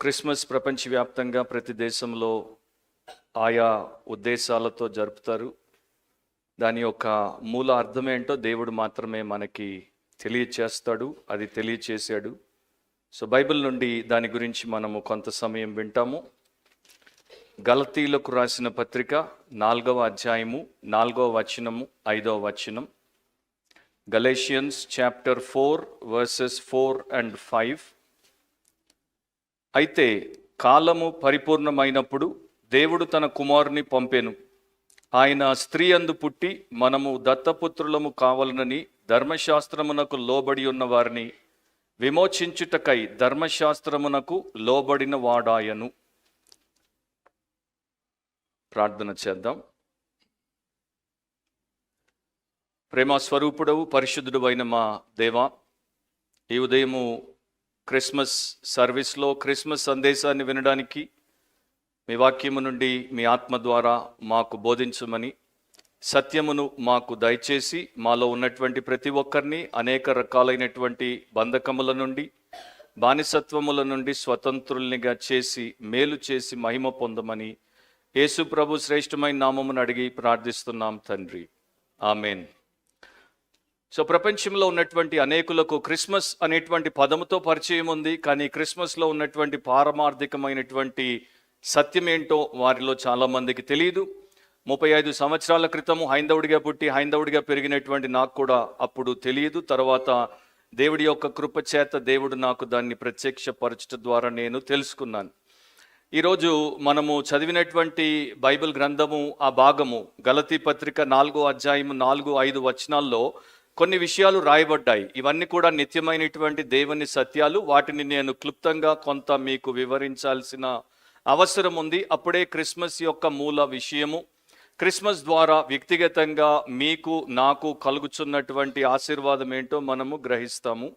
Christmas ప్రపంచవ్యాప్తంగా ప్రతి దేశంలో ఆయా ఉద్దేశాలతో జరుపుతారు. దాని యొక్క మూల అర్థం ఏంటో దేవుడు మాత్రమే మనకి తెలియచేస్తాడు, అది తెలియచేశాడు. సో బైబిల్ నుండి దాని గురించి మనము కొంత సమయం వింటాము. గలతీలకు రాసిన పత్రిక 4వ అధ్యాయము 4వ వచనము 5వ వచనం. Galatians chapter 4 versus 4 and 5. అయితే కాలము పరిపూర్ణమైనప్పుడు దేవుడు తన కుమారుని పంపెను. ఆయన స్త్రీ అందు పుట్టి మనము దత్తపుత్రులము కావాలనని ధర్మశాస్త్రమునకు లోబడి ఉన్న వారిని విమోచించుటకై ధర్మశాస్త్రమునకు లోబడిన వాడాయను. ప్రార్థన చేద్దాం. ప్రేమ స్వరూపుడవు పరిశుద్ధుడు అయిన మా దేవా, ఈ ఉదయము క్రిస్మస్ సర్వీస్లో క్రిస్మస్ సందేశాన్ని వినడానికి మీ వాక్యము నుండి మీ ఆత్మ ద్వారా మాకు బోధించమని, సత్యమును మాకు దయచేసి మాలో ఉన్నటువంటి ప్రతి ఒక్కరిని అనేక రకాలైనటువంటి బంధకముల నుండి, బానిసత్వముల నుండి స్వతంత్రుల్నిగా చేసి మేలు చేసి మహిమ పొందమని యేసు ప్రభు శ్రేష్టమైన నామమును అడిగి ప్రార్థిస్తున్నాం తండ్రి, ఆమెన్. సో ప్రపంచంలో ఉన్నటువంటి అనేకులకు క్రిస్మస్ అనేటువంటి పదముతో పరిచయం ఉంది, కానీ క్రిస్మస్లో ఉన్నటువంటి పారమార్థికమైనటువంటి సత్యం ఏంటో వారిలో చాలామందికి తెలియదు. 35 సంవత్సరాల క్రితము హైందవుడిగా పుట్టి హైందవుడిగా పెరిగినటువంటి నాకు కూడా అప్పుడు తెలియదు. తర్వాత దేవుడి యొక్క కృప చేత దేవుడు నాకు దాన్ని ప్రత్యక్షపరచడం ద్వారా నేను తెలుసుకున్నాను. ఈరోజు మనము చదివినటువంటి బైబిల్ గ్రంథము ఆ భాగము గలతీ పత్రిక 4వ అధ్యాయము 4-5 వచనాల్లో కొన్ని విషయాలు రాయబడ్డాయి. ఇవన్నీ కూడా నిత్యమైనటువంటి దేవుని సత్యాలు. వాటిని నేను క్లుప్తంగా కొంత మీకు వివరించాల్సిన అవసరం ఉంది. అప్పుడే క్రిస్మస్ యొక్క మూల విషయము, క్రిస్మస్ ద్వారా వ్యక్తిగతంగా మీకు నాకు కలుగుచున్నటువంటి ఆశీర్వాదం ఏంటో మనము గ్రహిస్తాము.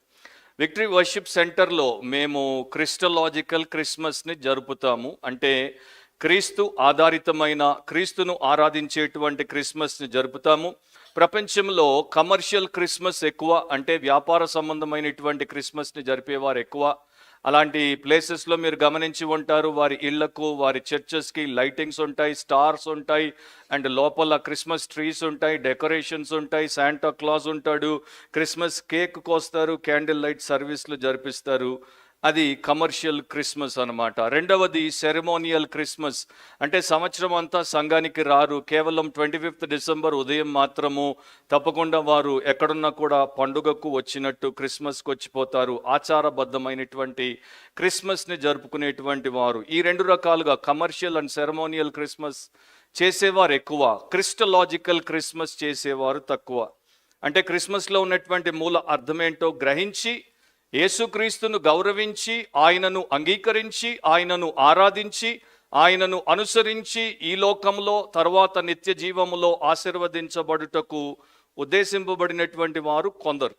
విక్టరీ వర్షిప్ సెంటర్లో మేము క్రిస్టలాజికల్ క్రిస్మస్ని జరుపుతాము. అంటే క్రీస్తు ఆధారితమైన, క్రీస్తును ఆరాధించేటువంటి క్రిస్మస్ని జరుపుతాము. ప్రపంచంలో కమర్షియల్ క్రిస్మస్ ఎక్కువ, అంటే వ్యాపార సంబంధమైనటువంటి క్రిస్మస్ని జరిపేవారు ఎక్కువ. అలాంటి ప్లేసెస్లో మీరు గమనించి ఉంటారు, వారి ఇళ్లకు వారి చర్చెస్కి లైటింగ్స్ ఉంటాయి, స్టార్స్ ఉంటాయి, అండ్ లోపల క్రిస్మస్ ట్రీస్ ఉంటాయి, డెకరేషన్స్ ఉంటాయి, శాంటా క్లాజ్ ఉంటాడు, క్రిస్మస్ కేక్ కోస్తారు, క్యాండిల్ లైట్ సర్వీస్లు జరిపిస్తారు. అది కమర్షియల్ క్రిస్మస్ అన్నమాట. రెండవది సెరమోనియల్ క్రిస్మస్. అంటే సంవత్సరం అంతా సంఘానికి రారు, కేవలం 25th డిసెంబర్ ఉదయం మాత్రము తప్పకుండా వారు ఎక్కడున్నా కూడా పండుగకు వచ్చినట్టు క్రిస్మస్కి వచ్చిపోతారు. ఆచారబద్ధమైనటువంటి క్రిస్మస్ని జరుపుకునేటువంటి వారు. ఈ 2 రకాలుగా కమర్షియల్ అండ్ సెరమోనియల్ క్రిస్మస్ చేసేవారు ఎక్కువ, క్రిస్టలాజికల్ క్రిస్మస్ చేసేవారు తక్కువ. అంటే క్రిస్మస్లో ఉన్నటువంటి మూల అర్థమేంటో గ్రహించి, యేసుక్రీస్తును గౌరవించి, ఆయనను అంగీకరించి, ఆయనను ఆరాధించి, ఆయనను అనుసరించి ఈ లోకంలో తర్వాత నిత్య జీవములో ఆశీర్వదించబడుటకు ఉద్దేశింపబడినటువంటి వారు కొందరు.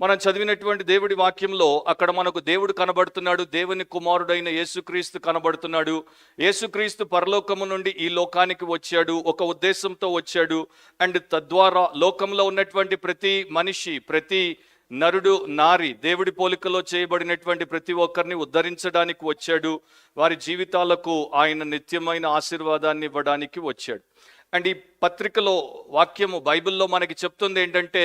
మనం చదివినటువంటి దేవుడి వాక్యంలో అక్కడ మనకు దేవుడు కనబడుతున్నాడు, దేవుని కుమారుడైన యేసుక్రీస్తు కనబడుతున్నాడు. యేసుక్రీస్తు పరలోకము నుండి ఈ లోకానికి వచ్చాడు, ఒక ఉద్దేశంతో వచ్చాడు. అండ్ తద్వారా లోకంలో ఉన్నటువంటి ప్రతి మనిషి, ప్రతి నరుడు నారి, దేవుడి పోలికలో చేయబడినటువంటి ప్రతి ఒక్కరిని ఉద్ధరించడానికి వచ్చాడు. వారి జీవితాలకు ఆయన నిత్యమైన ఆశీర్వాదాన్ని ఇవ్వడానికి వచ్చాడు. అండ్ ఈ పత్రికలో వాక్యము బైబిల్లో మనకి చెప్తుంది ఏంటంటే,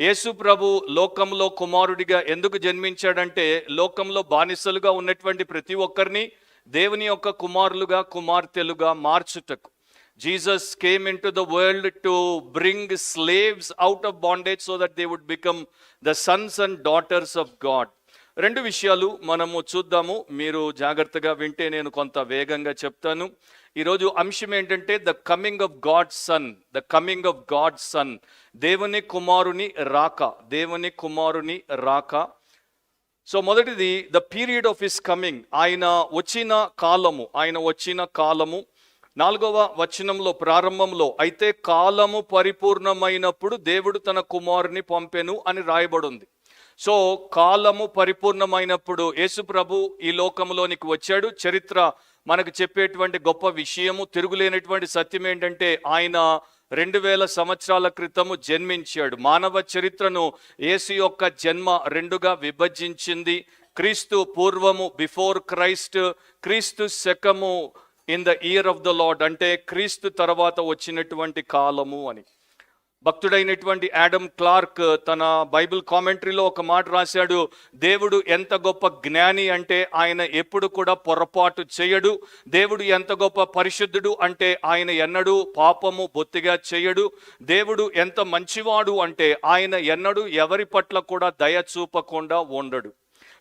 యేసు ప్రభు లోకంలో కుమారుడిగా ఎందుకు జన్మించాడంటే, లోకంలో బానిసలుగా ఉన్నటువంటి ప్రతి ఒక్కరిని దేవుని యొక్క కుమారులుగా కుమార్తెలుగా మార్చుటకు. Jesus came into the world to bring slaves out of bondage so that they would become the sons and daughters of God. 2 విషయాలు మనము చూద్దాము. మీరు జాగ్రత్తగా వింటే నేను కొంత వేగంగా చెప్తాను. ఈరోజు అంశం ఏంటంటే the coming of God son, the coming of God son, దేవుని కుమారుని రాక, దేవుని కుమారుని రాక. సో మొదటిది the period of his coming, ఆయన వచ్చిన కాలము, ఆయన వచ్చిన కాలము. 4వ వచనంలో ప్రారంభంలో, అయితే కాలము పరిపూర్ణమైనప్పుడు దేవుడు తన కుమారుని పంపెను అని రాయబడింది. సో కాలము పరిపూర్ణమైనప్పుడు యేసు ప్రభు ఈ లోకంలోనికి వచ్చాడు. చరిత్ర మనకు చెప్పేటువంటి గొప్ప విషయము, తిరుగులేనటువంటి సత్యం ఏంటంటే, ఆయన 2000 సంవత్సరాల క్రితము జన్మించాడు. మానవ చరిత్రను యేసు యొక్క జన్మ రెండుగా విభజించింది. క్రీస్తు పూర్వము, బిఫోర్ క్రైస్ట్, క్రీస్తు శకము, in the year of the Lord అంటే క్రీస్తు తర్వాత వచ్చినటువంటి కాలము అని. భక్తుడైనటువంటి యాడమ్ క్లార్క్ తన బైబిల్ కామెంటరీలో ఒక మాట రాశాడు, దేవుడు ఎంత గొప్ప జ్ఞాని అంటే ఆయన ఎప్పుడు కూడా పొరపాటు చేయడు. దేవుడు ఎంత గొప్ప పరిశుద్ధుడు అంటే ఆయన ఎన్నడూ పాపము బొత్తిగా చేయడు. దేవుడు ఎంత మంచివాడు అంటే ఆయన ఎన్నడూ ఎవరి పట్ల కూడా దయ చూపకుండా ఉండడు.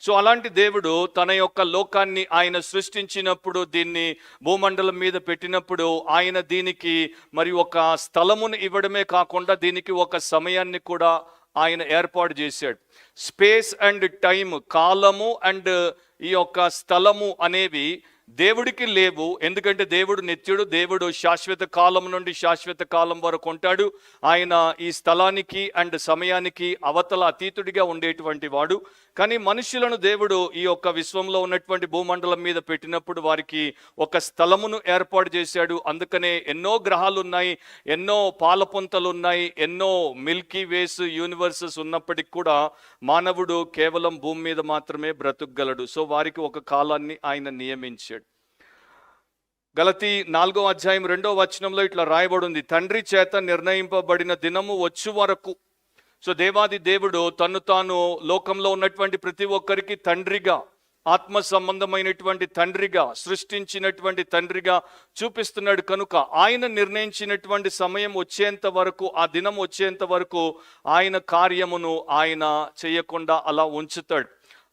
సో అలాంటి దేవుడు తన యొక్క లోకాన్ని ఆయన సృష్టించినప్పుడు, దీన్ని భూమండలం మీద పెట్టినప్పుడు ఆయన దీనికి మరి ఒక స్థలమును ఇవ్వడమే కాకుండా దీనికి ఒక సమయాన్ని కూడా ఆయన ఏర్పాటు చేశాడు. స్పేస్ అండ్ టైం, కాలము అండ్ ఈ యొక్క స్థలము అనేవి దేవుడికి లేవు. ఎందుకంటే దేవుడు నిత్యుడు, దేవుడు శాశ్వత కాలం నుండి శాశ్వత కాలం వరకు ఉంటాడు. ఆయన ఈ స్థలానికి అండ్ సమయానికి అవతల అతీతుడిగా ఉండేటువంటి వాడు. కానీ మనుషులను దేవుడు ఈ యొక్క విశ్వంలో ఉన్నటువంటి భూమండలం మీద పెట్టినప్పుడు వారికి ఒక స్థలమును ఏర్పాటు చేశాడు. అందుకనే ఎన్నో గ్రహాలు ఉన్నాయి, ఎన్నో పాలపుంతలు ఉన్నాయి, ఎన్నో మిల్కీ వేస్ యూనివర్సెస్ ఉన్నప్పటికీ కూడా మానవుడు కేవలం భూమి మీద మాత్రమే బ్రతుకగలడు. సో వారికి ఒక కాలాన్ని ఆయన నియమించాడు. గలతీ 4వ అధ్యాయం 2వ వచనంలో ఇట్లా రాయబడి ఉంది, తండ్రి చేత నిర్ణయింపబడిన దినము వచ్చు వరకు. సో దేవాది దేవుడు తను తాను లోకంలో ఉన్నటువంటి ప్రతి ఒక్కరికి తండ్రిగా, ఆత్మ సంబంధమైనటువంటి తండ్రిగా, సృష్టించినటువంటి తండ్రిగా చూపిస్తున్నాడు. కనుక ఆయన నిర్ణయించినటువంటి సమయం వచ్చేంత వరకు, ఆ దినం వచ్చేంత వరకు ఆయన కార్యమును ఆయన చేయకుండా అలా ఉంచుతాడు.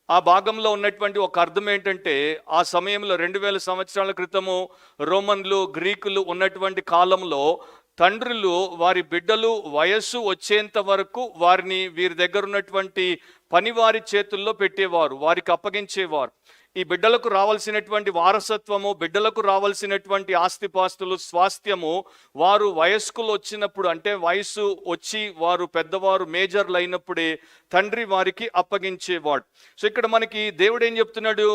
ఆ భాగంలో ఉన్నటువంటి ఒక అర్థం ఏంటంటే, ఆ సమయంలో 2000 సంవత్సరాల క్రితము రోమన్లు, గ్రీకులు ఉన్నటువంటి కాలంలో తండ్రులు వారి బిడ్డలు వయస్సు వచ్చేంత వరకు వారిని వీరి దగ్గర ఉన్నటువంటి పనివారి చేతుల్లో పెట్టేవారు, వారికి అప్పగించేవారు. ఈ బిడ్డలకు రావాల్సినటువంటి వారసత్వము, బిడ్డలకు రావాల్సినటువంటి ఆస్తిపాస్తులు, స్వాస్థ్యము వారు వయస్కులు వచ్చినప్పుడు, అంటే వయస్సు వచ్చి వారు పెద్దవారు మేజర్లు అయినప్పుడే తండ్రి వారికి అప్పగించేవాడు. సో ఇక్కడ మనకి దేవుడు ఏం చెప్తున్నాడు,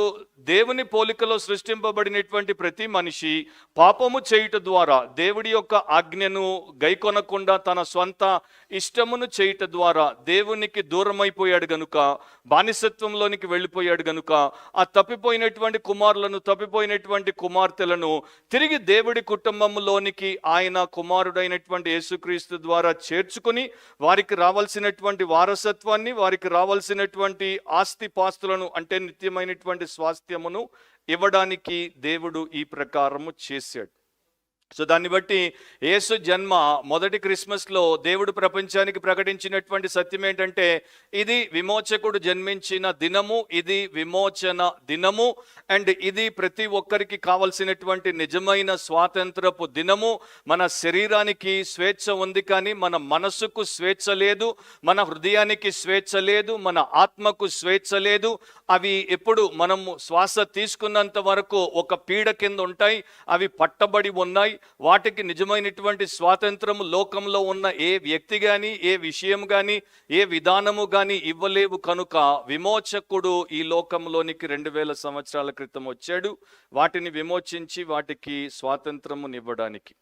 దేవుని పోలికలో సృష్టింపబడినటువంటి ప్రతి మనిషి పాపము చేయుట ద్వారా, దేవుడి యొక్క ఆజ్ఞను గైకొనకుండా తన స్వంత ఇష్టమును చేయుట ద్వారా దేవునికి దూరమైపోయాడు గనుక, బానిసత్వంలోనికి వెళ్ళిపోయాడు గనుక, ఆ తప్పిపోయినటువంటి కుమారులను, తప్పిపోయినటువంటి కుమార్తెలను తిరిగి దేవుడి కుటుంబంలోనికి ఆయన కుమారుడైనటువంటి యేసుక్రీస్తు ద్వారా చేర్చుకుని వారికి రావాల్సినటువంటి వారసత్వాన్ని, వారికి రావాల్సినటువంటి ఆస్తి పాస్తులను, అంటే నిత్యమైనటువంటి స్వాస్థ్యమును ఇవ్వడానికి దేవుడు ఈ ప్రకారము చేశాడు. సో దాన్ని బట్టి యేసు జన్మ మొదటి క్రిస్మస్లో దేవుడు ప్రపంచానికి ప్రకటించినటువంటి సత్యం ఏంటంటే, ఇది విమోచకుడు జన్మించిన దినము, ఇది విమోచన దినము, అండ్ ఇది ప్రతి ఒక్కరికి కావలసినటువంటి నిజమైన స్వాతంత్రపు దినము. మన శరీరానికి స్వేచ్ఛ ఉంది కానీ మన మనసుకు స్వేచ్ఛ లేదు, మన హృదయానికి స్వేచ్ఛ లేదు, మన ఆత్మకు స్వేచ్ఛ లేదు. అవి ఎప్పుడు మనము శ్వాస తీసుకున్నంత వరకు ఒక పీడ కింద ఉంటాయి, అవి పట్టబడి ఉన్నాయి. వాటికి నిజమైనటువంటి స్వాతంత్రము లోకంలో ఉన్న ఏ వ్యక్తి కానీ, ఏ విషయం కానీ, ఏ విధానము కానీ ఇవ్వలేవు. కనుక విమోచకుడు ఈ లోకంలోనికి 2000 సంవత్సరాల క్రితం వచ్చాడు, వాటిని విమోచించి వాటికి స్వాతంత్రమునివ్వడానికి.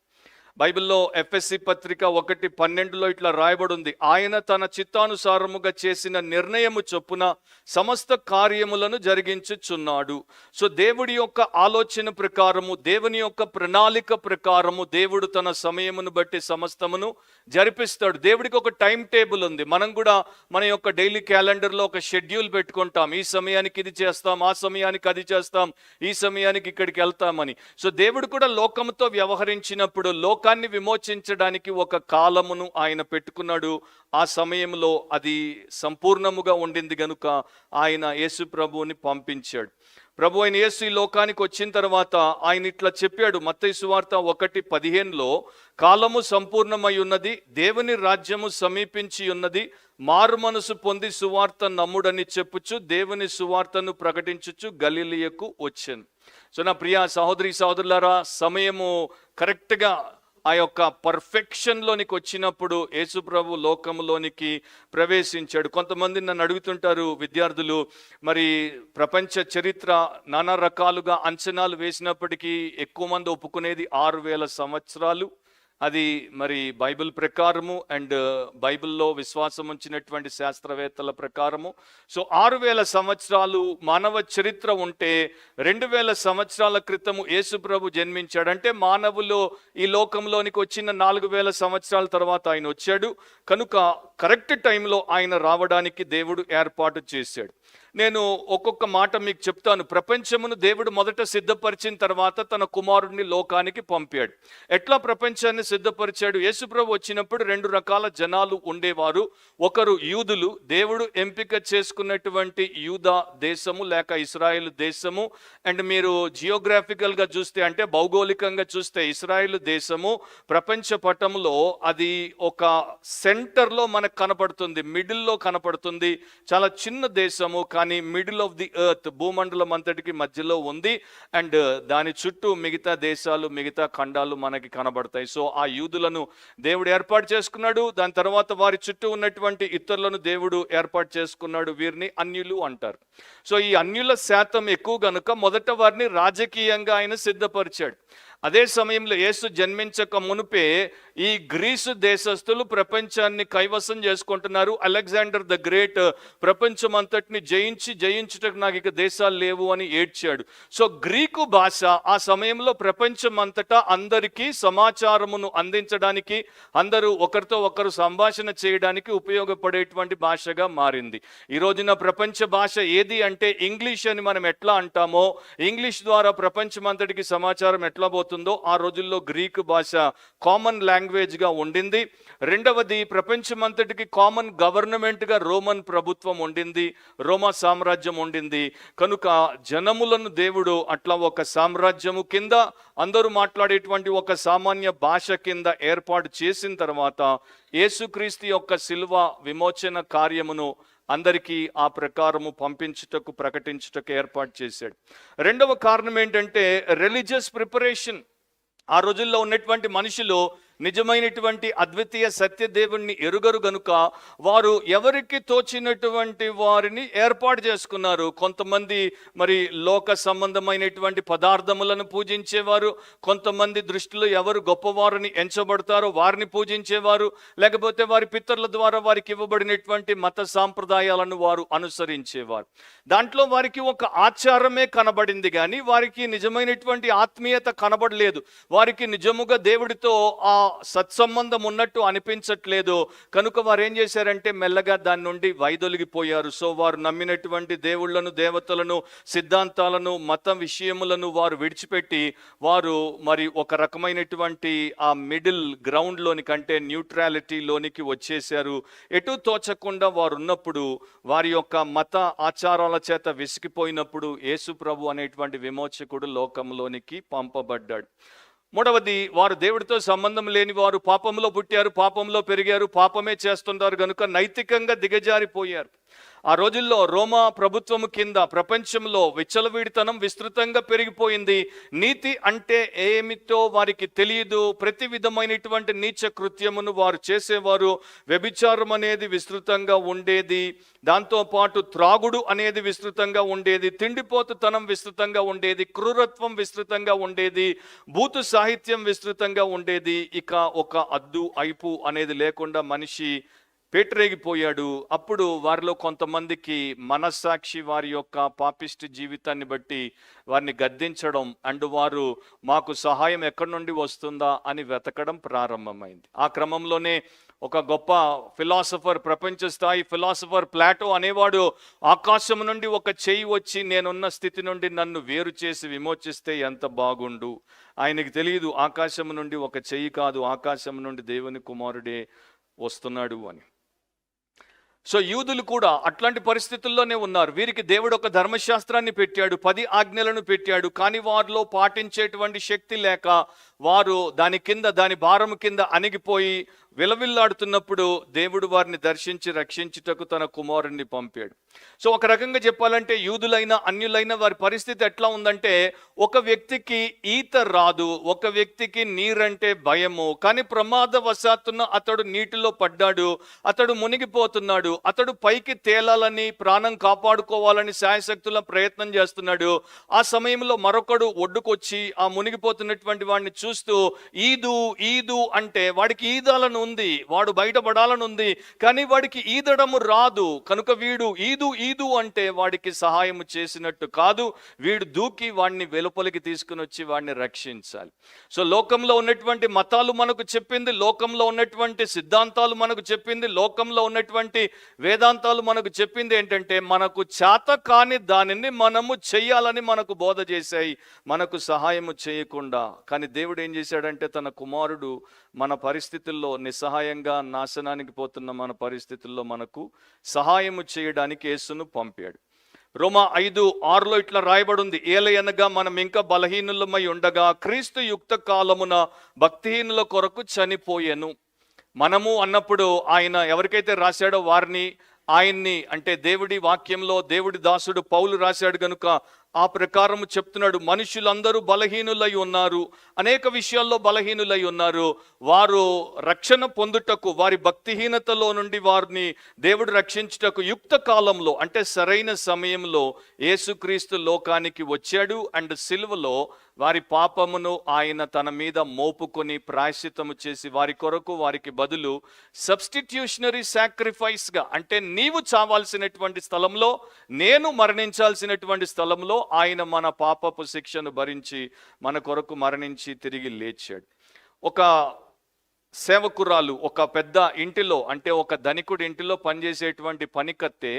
బైబిల్లో ఎఫ్ఎస్సి పత్రిక 1:12 ఇట్లా రాయబడి ఉంది, ఆయన తన చిత్తానుసారముగా చేసిన నిర్ణయము చొప్పున సమస్త కార్యములను జరిగించుచున్నాడు. సో దేవుడి యొక్క ఆలోచన ప్రకారము, దేవుని యొక్క ప్రణాళిక ప్రకారము దేవుడు తన సమయమును బట్టి సమస్తమును జరిపిస్తాడు. దేవుడికి ఒక టైం టేబుల్ ఉంది. మనం కూడా మన యొక్క డైలీ క్యాలెండర్లో ఒక షెడ్యూల్ పెట్టుకుంటాం, ఈ సమయానికి ఇది చేస్తాం, ఆ సమయానికి అది చేస్తాం, ఈ సమయానికి ఇక్కడికి వెళ్తామని. సో దేవుడు కూడా లోకంతో వ్యవహరించినప్పుడు లోకాన్ని విమోచించడానికి ఒక కాలమును ఆయన పెట్టుకున్నాడు. ఆ సమయంలో అది సంపూర్ణముగా ఉండింది గనుక ఆయన యేసు ప్రభువుని పంపించాడు. ప్రభు అయిన యేసు ఈ లోకానికి వచ్చిన తర్వాత ఆయన ఇట్లా చెప్పాడు, మత్తయి సువార్త 1:15లో, కాలము సంపూర్ణమై ఉన్నది, దేవుని రాజ్యము సమీపించి ఉన్నది, మారు మనసు పొంది సువార్త నమ్ముడని చెప్పుచు దేవుని సువార్తను ప్రకటించుచు గలిలయకు వచ్చాను. సో నా ప్రియ సహోదరి సహోదరులారా, సమయము కరెక్ట్గా ఆ యొక్క పర్ఫెక్షన్లోనికి వచ్చినప్పుడు యేసు ప్రభు లోకంలోనికి ప్రవేశించాడు. కొంతమంది నన్ను అడుగుతుంటారు విద్యార్థులు, మరి ప్రపంచ చరిత్ర నానా రకాలుగా అంచనాలు వేసినప్పటికీ ఎక్కువ మంది ఒప్పుకునేది 6000 సంవత్సరాలు అది మరి బైబిల్ ప్రకారము అండ్ బైబిల్లో విశ్వాసం ఉంచినటువంటి శాస్త్రవేత్తల ప్రకారము. సో 6000 సంవత్సరాలు మానవ చరిత్ర ఉంటే 2000 సంవత్సరాల క్రితము యేసు ప్రభు జన్మించాడు. అంటే మానవులు ఈ లోకంలోనికి వచ్చిన 4000 సంవత్సరాల తర్వాత ఆయన వచ్చాడు కనుక కరెక్ట్ టైంలో ఆయన రావడానికి దేవుడు ఏర్పాటు చేశాడు. నేను ఒక్కొక్క మాట మీకు చెప్తాను. ప్రపంచమును దేవుడు మొదట సిద్ధపరిచిన తర్వాత తన కుమారుడిని లోకానికి పంపాడు. ఎట్లా ప్రపంచాన్ని సిద్ధపరిచాడు? యేసుప్రభు వచ్చినప్పుడు 2 రకాల జనాలు ఉండేవారు. ఒకరు యూదులు, దేవుడు ఎంపిక చేసుకున్నటువంటి యూదా దేశము లేక ఇస్రాయేల్ దేశము. అండ్ మీరు జియోగ్రాఫికల్గా చూస్తే అంటే భౌగోళికంగా చూస్తే ఇస్రాయేల్ దేశము ప్రపంచ పటంలో అది ఒక సెంటర్లో మనకు కనపడుతుంది, మిడిల్లో కనపడుతుంది. చాలా చిన్న దేశము కానీ మిడిల్ ఆఫ్ ది ఎర్త్, భూమండలం అంతటికి మధ్యలో ఉంది. అండ్ దాని చుట్టూ మిగతా దేశాలు, మిగతా ఖండాలు మనకి కనబడతాయి. సో ఆ యూదులను దేవుడు ఏర్పాటు చేసుకున్నాడు. దాని తర్వాత వారి చుట్టూ ఉన్నటువంటి ఇతరులను దేవుడు ఏర్పాటు చేసుకున్నాడు. వీరిని అన్యులు అంటారు. సో ఈ అన్యుల శాతం ఎక్కువ గనుక మొదట వారిని రాజకీయంగా ఆయన సిద్ధపరిచాడు. అదే సమయంలో యేసు జన్మించక మునుపే ఈ గ్రీసు దేశస్థులు ప్రపంచాన్ని కైవసం చేసుకుంటున్నారు. అలెగ్జాండర్ ద గ్రేట్ ప్రపంచం అంతటిని జయించుటకు నాకు ఇక దేశాలు లేవు అని ఏడ్చాడు. సో గ్రీకు భాష ఆ సమయంలో ప్రపంచం అంతటా అందరికీ సమాచారమును అందించడానికి, అందరూ ఒకరితో ఒకరు సంభాషణ చేయడానికి ఉపయోగపడేటువంటి భాషగా మారింది. ఈ రోజున ప్రపంచ భాష ఏది అంటే ఇంగ్లీష్ అని మనం ఎట్లా అంటామో, ఇంగ్లీష్ ద్వారా ప్రపంచం అంతటికి సమాచారం ఎట్లా పోతుందో ఆ రోజుల్లో గ్రీకు భాష కామన్ లాంగ్వేజ్గా ఉండింది. రెండవది, ప్రపంచమంతటికి కామన్ గవర్నమెంట్గా రోమన్ ప్రభుత్వం ఉండింది, రోమా సామ్రాజ్యం ఉండింది. కనుక జనములను దేవుడు అట్లా ఒక సామ్రాజ్యము కింద, అందరూ మాట్లాడేటువంటి ఒక సామాన్య భాష కింద ఏర్పాటు చేసిన తర్వాత యేసుక్రీస్తు యొక్క శిలువ విమోచన కార్యమును అందరికీ ఆ ప్రకారము పంపించుటకు, ప్రకటించుటకు ఏర్పాటు చేశాడు. రెండవ కారణం ఏంటంటే రిలీజియస్ ప్రిపరేషన్. ఆ రోజుల్లో ఉన్నటువంటి మనుషులు నిజమైనటువంటి అద్వితీయ సత్యదేవుణ్ణి ఎరుగరు గనుక వారు ఎవరికి తోచినటువంటి వారిని ఏర్పాటు చేసుకున్నారు. కొంతమంది మరి లోక సంబంధమైనటువంటి పదార్థములను పూజించేవారు, కొంతమంది దృష్టిలో ఎవరు గొప్పవారిని ఎంచబడతారో వారిని పూజించేవారు, లేకపోతే వారి పితరుల ద్వారా వారికి ఇవ్వబడినటువంటి మత సాంప్రదాయాలను వారు అనుసరించేవారు. దాంట్లో వారికి ఒక ఆచారమే కనబడింది కానీ వారికి నిజమైనటువంటి ఆత్మీయత కనబడలేదు. వారికి నిజముగా దేవుడితో ఆ సత్సంబంధం ఉన్నట్టు అనిపించట్లేదు. కనుక వారు ఏం చేశారంటే మెల్లగా దాని నుండి వైదొలిగిపోయారు. సో వారు నమ్మినటువంటి దేవుళ్లను, దేవతలను, సిద్ధాంతాలను, మత విషయములను వారు విడిచిపెట్టి వారు మరి ఒక రకమైనటువంటి ఆ మిడిల్ గ్రౌండ్లోని కంటే న్యూట్రాలిటీలోనికి వచ్చేశారు. ఎటు తోచకుండా వారు ఉన్నప్పుడు, వారి యొక్క మత ఆచారాల చేత విసిగిపోయినప్పుడు యేసు ప్రభు అనేటువంటి విమోచకుడు లోకంలోనికి పంపబడ్డాడు. మూడవది, వారు దేవుడితో సంబంధం లేని వారు, పాపంలో పుట్టారు, పాపంలో పెరిగారు, పాపమే చేస్తుంటారు కనుక నైతికంగా దిగజారిపోయారు. ఆ రోజుల్లో రోమా ప్రభుత్వము కింద ప్రపంచంలో విచ్చలవిడితనం విస్తృతంగా పెరిగిపోయింది. నీతి అంటే ఏమిటో వారికి తెలియదు. ప్రతి విధమైనటువంటి నీచ కృత్యమును వారు చేసేవారు. వ్యభిచారం అనేది విస్తృతంగా ఉండేది, దాంతోపాటు త్రాగుడు అనేది విస్తృతంగా ఉండేది, తిండిపోతుతనం విస్తృతంగా ఉండేది, క్రూరత్వం విస్తృతంగా ఉండేది, బూతు సాహిత్యం విస్తృతంగా ఉండేది. ఇక ఒక అద్దు అయిపు అనేది లేకుండా మనిషి పేటరేగిపోయాడు. అప్పుడు వారిలో కొంతమందికి మనస్సాక్షి వారి యొక్క పాపిష్టి జీవితాన్ని బట్టి వారిని గద్దించడం అండ్ వారు మాకు సహాయం ఎక్కడి నుండి వస్తుందా అని వెతకడం ప్రారంభమైంది. ఆ క్రమంలోనే ఒక గొప్ప ఫిలాసఫర్, ప్రపంచ స్థాయి ఫిలాసఫర్ ప్లాటో అనేవాడు, ఆకాశం నుండి ఒక చెయ్యి వచ్చి నేనున్న స్థితి నుండి నన్ను వేరు చేసి విమోచిస్తే ఎంత బాగుండు. ఆయనకి తెలియదు ఆకాశం నుండి ఒక చెయ్యి కాదు, ఆకాశం నుండి దేవుని కుమారుడే వస్తున్నాడు అని. సో యూదులు కూడా అట్లాంటి పరిస్థితుల్లోనే ఉన్నారు. వీరికి దేవుడు ఒక ధర్మశాస్త్రాన్ని పెట్టాడు, 10 ఆజ్ఞలను పెట్టాడు. కానీ వారిలో పాటించేటువంటి శక్తి లేక వారు దాని భారము కింద అణిగిపోయి విలవిల్లాడుతున్నప్పుడు దేవుడు వారిని దర్శించి రక్షించుటకు తన కుమారుణ్ణి పంపాడు. సో ఒక రకంగా చెప్పాలంటే యూదులైన అన్యులైన వారి పరిస్థితి ఎట్లా ఉందంటే, ఒక వ్యక్తికి ఈత రాదు, ఒక వ్యక్తికి నీరంటే భయము, కానీ ప్రమాదవశాత్తున అతడు నీటిలో పడ్డాడు, అతడు మునిగిపోతున్నాడు, అతడు పైకి తేలాలని ప్రాణం కాపాడుకోవాలని శాయశక్తుల ప్రయత్నం చేస్తున్నాడు. ఆ సమయంలో మరొకడు ఒడ్డుకొచ్చి ఆ మునిగిపోతున్నటువంటి వాడిని చూస్తూ ఈదు ఈదు అంటే వాడికి ఈదాలను ఉంది, వాడు బయటపడాలని ఉంది, కానీ వాడికి ఈదడము రాదు. కనుక వీడు ఈదు ఈదు అంటే వాడికి సహాయం చేసినట్టు కాదు, వీడు దూకి వాడిని వెలుపలికి తీసుకుని వచ్చి వాడిని రక్షించాలి. సో లోకంలో ఉన్నటువంటి మతాలు మనకు చెప్పింది, లోకంలో ఉన్నటువంటి సిద్ధాంతాలు మనకు చెప్పింది, లోకంలో ఉన్నటువంటి వేదాంతాలు మనకు చెప్పింది ఏంటంటే, మనకు చేత కాని దానిని మనము చెయ్యాలని మనకు బోధ చేశాయి, మనకు సహాయము చేయకుండా. కానీ దేవుడు ఏం చేశాడంటే, తన కుమారుడు మన పరిస్థితుల్లో నిస్సహాయంగా నాశనానికి పోతున్న మన పరిస్థితుల్లో మనకు సహాయము చేయడానికి యేసును పంపాడు. రోమా 5:6 ఇట్లా రాయబడింది, ఏలయనగా మనం ఇంకా బలహీనులమై ఉండగా క్రీస్తు యుక్త కాలమున భక్తిహీనుల కొరకు చనిపోయెను. మనము అన్నప్పుడు ఆయన ఎవరికైతే రాశాడో వారిని, ఆయన్ని అంటే దేవుడి వాక్యంలో దేవుడి దాసుడు పౌలు రాశాడు కనుక ఆ ప్రకారము చెప్తున్నాడు. మనుషులందరూ బలహీనులై ఉన్నారు, అనేక విషయాల్లో బలహీనులై ఉన్నారు. వారు రక్షణ పొందుటకు, వారి భక్తిహీనతలో నుండి వారిని దేవుడు రక్షించుటకు యుక్త కాలంలో అంటే సరైన సమయంలో యేసుక్రీస్తు లోకానికి వచ్చాడు. అండ్ సిలువలో వారి పాపమును ఆయన తన మీద మోపుకొని ప్రాయశ్చిత్తము చేసి వారి కొరకు, వారికి బదులు సబ్స్టిట్యూషనరీ సాక్రిఫైస్గా అంటే నీవు చావాల్సినటువంటి స్థలంలో, నేను మరణించాల్సినటువంటి స్థలంలో ఆయన మన పాపపు శిక్షను భరించి మన కొరకు మరణించి తిరిగి లేచాడు. ఒక సేవకురాలు ఒక పెద్ద ఇంటిలో అంటే ఒక ధనికుడి ఇంటిలో పనిచేసేటువంటి పనికత్తే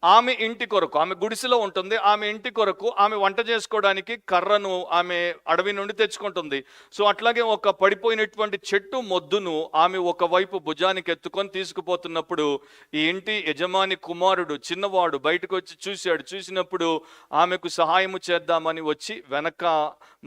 ఆమె ఇంటి కొరకు, ఆమె గుడిసెలో ఉంటుంది, ఆమె ఇంటి కొరకు ఆమె వంట చేసుకోవడానికి కర్రను ఆమె అడవి నుండి తెచ్చుకుంటుంది. సో అట్లాగే ఒక పడిపోయినటువంటి చెట్టు మొద్దును ఆమె ఒకవైపు భుజానికి ఎత్తుకొని తీసుకుపోతున్నప్పుడు ఈ ఇంటి యజమాని కుమారుడు చిన్నవాడు బయటకు వచ్చి చూశాడు. చూసినప్పుడు ఆమెకు సహాయము చేద్దామని వచ్చి వెనక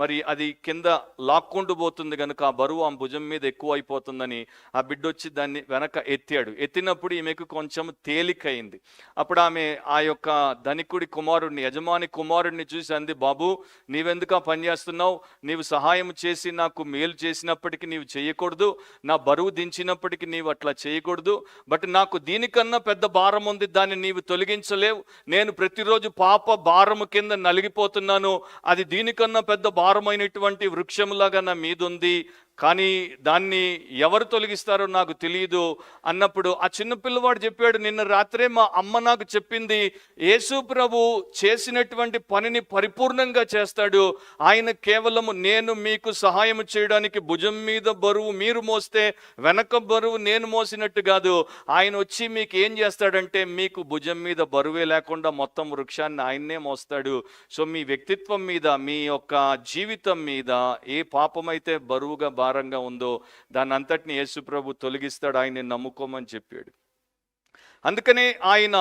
మరి అది కింద లాక్కుంటూ పోతుంది కనుక ఆ బరువు ఆమె భుజం మీద ఎక్కువ అయిపోతుందని ఆ బిడ్డ వచ్చి దాన్ని వెనక ఎత్తాడు. ఎత్తినప్పుడు ఈమెకు కొంచెం తేలికైంది. అప్పుడు ఆమె ఆ యొక్క ధనికుడి కుమారుడిని, యజమాని కుమారుడిని చూసి అంది, బాబు నీవెందుకు ఆ పని చేస్తున్నావు? నీవు సహాయం చేసి నాకు మేలు చేసినప్పటికీ నీవు చేయకూడదు, నా బరువు దించినప్పటికీ నీవు అట్లా చేయకూడదు, బట్ నాకు దీనికన్నా పెద్ద భారం ఉంది, దాన్ని నీవు తొలగించలేవు. నేను ప్రతిరోజు పాప భారము కింద నలిగిపోతున్నాను, అది దీనికన్నా పెద్ద భారమైనటువంటి వృక్షములాగా నా మీద ఉంది, కానీ దాన్ని ఎవరు తొలగిస్తారో నాకు తెలియదు అన్నప్పుడు ఆ చిన్న పిల్లవాడు చెప్పాడు, నిన్న రాత్రే మా అమ్మ నాకు చెప్పింది, యేసు ప్రభు చేసినటువంటి పనిని పరిపూర్ణంగా చేస్తాడు, ఆయన కేవలము నేను మీకు సహాయం చేయడానికి భుజం మీద బరువు మీరు మోస్తే వెనక బరువు నేను మోసినట్టు కాదు, ఆయన వచ్చి మీకు ఏం చేస్తాడంటే మీకు భుజం మీద బరువే లేకుండా మొత్తం వృక్షాన్ని ఆయన్నే మోస్తాడు. సో మీ వ్యక్తిత్వం మీద, మీ యొక్క జీవితం మీద ఏ పాపమైతే బరువుగా భారంగా ఉందో దాన్ని అంతటిని యేసు ప్రభు తొలగిస్తాడు, ఆయన్ని నమ్ముకోమని చెప్పాడు. అందుకనే ఆయన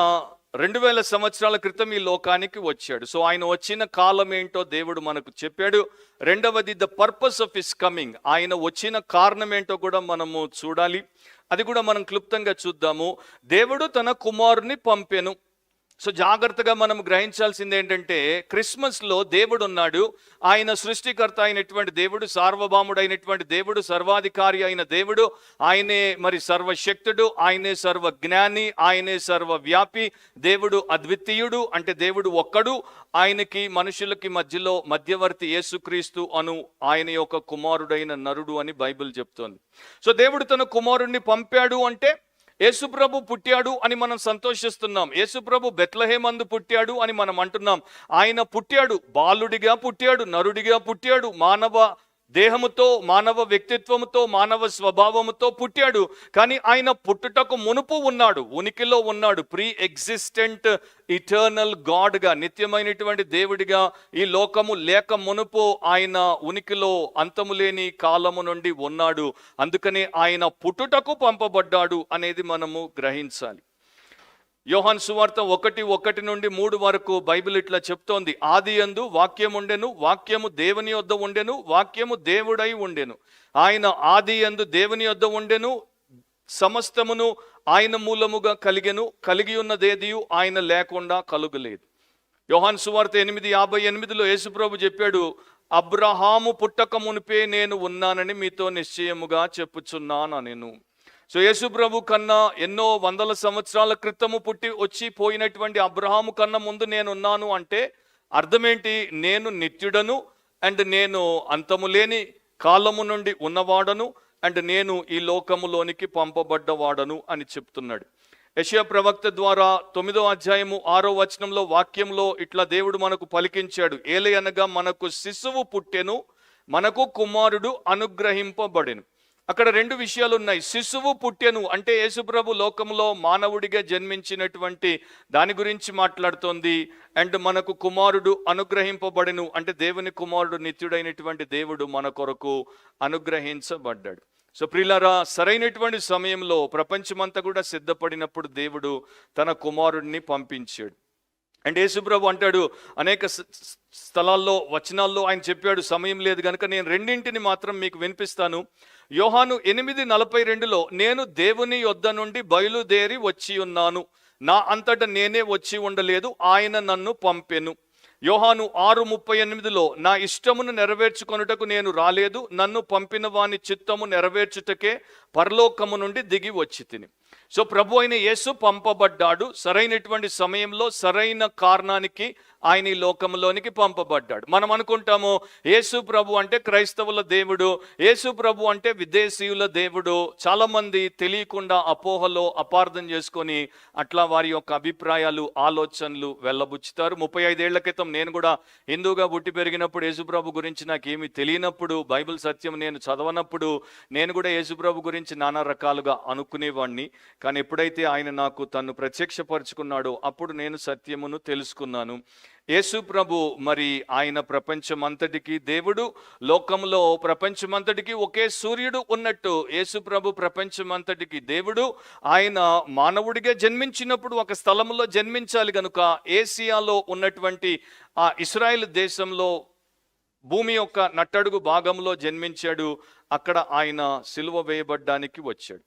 2000 సంవత్సరాల క్రితం ఈ లోకానికి వచ్చాడు. సో ఆయన వచ్చిన కాలం ఏంటో దేవుడు మనకు చెప్పాడు. రెండవది the purpose of his coming, ఆయన వచ్చిన కారణం ఏంటో కూడా మనము చూడాలి. అది కూడా మనం క్లుప్తంగా చూద్దాము. దేవుడు తన కుమారుని పంపెను. సో జాగ్రత్తగా మనం గ్రహించాల్సింది ఏంటంటే, క్రిస్మస్లో దేవుడు ఉన్నాడు, ఆయన సృష్టికర్త అయినటువంటి దేవుడు, సార్వభౌముడైనటువంటి దేవుడు, సర్వాధికారి అయిన దేవుడు, ఆయనే మరి సర్వశక్తుడు, ఆయనే సర్వజ్ఞాని, ఆయనే సర్వవ్యాపి, దేవుడు అద్వితీయుడు అంటే దేవుడు ఒక్కడు, ఆయనకి మనుషులకి మధ్యలో మధ్యవర్తి యేసుక్రీస్తు అను ఆయన యొక్క కుమారుడైన నరుడు అని బైబిల్ చెప్తోంది. సో దేవుడు తన కుమారుణ్ణి పంపాడు అంటే యేసుప్రభు పుట్టాడు అని మనం సంతోషిస్తున్నాం. యేసుప్రభు బెత్లెహేమందు పుట్టాడు అని మనం అంటున్నాం. ఆయన పుట్టాడు, బాలుడిగా పుట్టాడు, నరుడిగా పుట్టాడు, మానవ దేహముతో, మానవ వ్యక్తిత్వముతో, మానవ స్వభావముతో పుట్టాడు. కానీ ఆయన పుట్టుటకు మునుపు ఉన్నాడు, ఉనికిలో ఉన్నాడు, ప్రీ ఎగ్జిస్టెంట్ ఇటర్నల్ గాడ్గా, నిత్యమైనటువంటి దేవుడిగా ఈ లోకము లేక మునుపు ఆయన ఉనికిలో అంతము లేని కాలము నుండి ఉన్నాడు. అందుకనే ఆయన పుట్టుటకు పంపబడ్డాడు అనేది మనము గ్రహించాలి. యోహాను సువార్త 1:1 నుండి 3 వరకు బైబిల్ ఇట్లా చెప్తోంది, ఆదియందు వాక్యం ఉండెను, వాక్యము దేవుని యొద్ద ఉండెను, వాక్యము దేవుడై ఉండెను, ఆయన ఆదియందు దేవుని యొద్ద ఉండెను, సమస్తమును ఆయన మూలముగా కలిగెను, కలిగి ఉన్నదేదియు ఆయన లేకుండా కలుగలేదు. యోహాను సువార్త 8:58 యేసుప్రభు చెప్పాడు, అబ్రహాము పుట్టక మునిపే నేను ఉన్నానని మీతో నిశ్చయముగా చెప్పుచున్నాను నేను. సో యేసుప్రభు కన్నా ఎన్నో వందల సంవత్సరాల క్రితము పుట్టి వచ్చి పోయినటువంటి అబ్రహాము కన్నా ముందు నేనున్నాను అంటే అర్థమేంటి? నేను నిత్యుడను, అండ్ నేను అంతము లేని కాలము నుండి ఉన్నవాడను, అండ్ నేను ఈ లోకములోనికి పంపబడ్డవాడను అని చెప్తున్నాడు. యెషయా ప్రవక్త ద్వారా 9వ అధ్యాయము 6వ వచనంలో వాక్యంలో ఇట్లా దేవుడు మనకు పలికించాడు, ఏలయనగా మనకు శిశువు పుట్టెను, మనకు కుమారుడు అనుగ్రహింపబడెను. అక్కడ రెండు విషయాలు ఉన్నాయి. శిశువు పుట్టెను అంటే యేసుప్రభు లోకంలో మానవుడిగా జన్మించినటువంటి దాని గురించి మాట్లాడుతోంది. అండ్ మనకు కుమారుడు అనుగ్రహింపబడెను అంటే దేవుని కుమారుడు, నిత్యుడైనటువంటి దేవుడు మన కొరకు అనుగ్రహించబడ్డాడు. సో ప్రియులారా, సరైనటువంటి సమయంలో ప్రపంచమంతా కూడా సిద్ధపడినప్పుడు దేవుడు తన కుమారుడిని పంపించాడు. అండ్ యేసుప్రభు అంటాడు అనేక స్థలాల్లో, వచనాల్లో ఆయన చెప్పాడు, సమయం లేదు కనుక నేను రెండింటిని మాత్రం మీకు వినిపిస్తాను. యోహాను 8:42 నేను దేవుని యొద్ద నుండి బయలుదేరి వచ్చి ఉన్నాను, నా అంతటా నేనే వచ్చి ఉండలేదు, ఆయన నన్ను పంపెను. యోహాను 6:38 నా ఇష్టమును నెరవేర్చుకొనుటకు నేను రాలేదు, నన్ను పంపిన వాని చిత్తము నెరవేర్చుటకే పరలోకము నుండి దిగి వచ్చి తిని. సో ప్రభు అయిన యేసు పంపబడ్డాడు, సరైనటువంటి సమయంలో సరైన కారణానికి ఆయన ఈ లోకంలోనికి పంపబడ్డాడు. మనం అనుకుంటాము యేసు ప్రభు అంటే క్రైస్తవుల దేవుడు, యేసు ప్రభు అంటే విదేశీయుల దేవుడు. చాలా మంది తెలియకుండా అపోహలో అపార్థం చేసుకొని అట్లా వారి యొక్క అభిప్రాయాలు, ఆలోచనలు వెళ్ళబుచ్చుతారు. 35 ఏళ్ల క్రితం నేను కూడా హిందూగా పుట్టి పెరిగినప్పుడు యేసుప్రభు గురించి నాకేమీ తెలియనప్పుడు, బైబిల్ సత్యం నేను చదవనప్పుడు నేను కూడా యేసుప్రభు గురించి నానా రకాలుగా అనుకునేవాడిని. కానీ ఎప్పుడైతే ఆయన నాకు తను ప్రత్యక్షపరుచుకున్నాడో అప్పుడు నేను సత్యమును తెలుసుకున్నాను. యేసు ప్రభు మరి ఆయన ప్రపంచమంతటికి దేవుడు, లోకంలో ప్రపంచమంతటికి ఒకే సూర్యుడు ఉన్నట్టు యేసు ప్రభు ప్రపంచమంతటికి దేవుడు. ఆయన మానవుడిగా జన్మించినప్పుడు ఒక స్థలంలో జన్మించాలి కనుక ఏసియాలో ఉన్నటువంటి ఆ ఇశ్రాయేల్ దేశంలో భూమి యొక్క నట్టడుగు భాగంలో జన్మించాడు. అక్కడ ఆయన సిలువ వేయబడ్డానికి వచ్చాడు.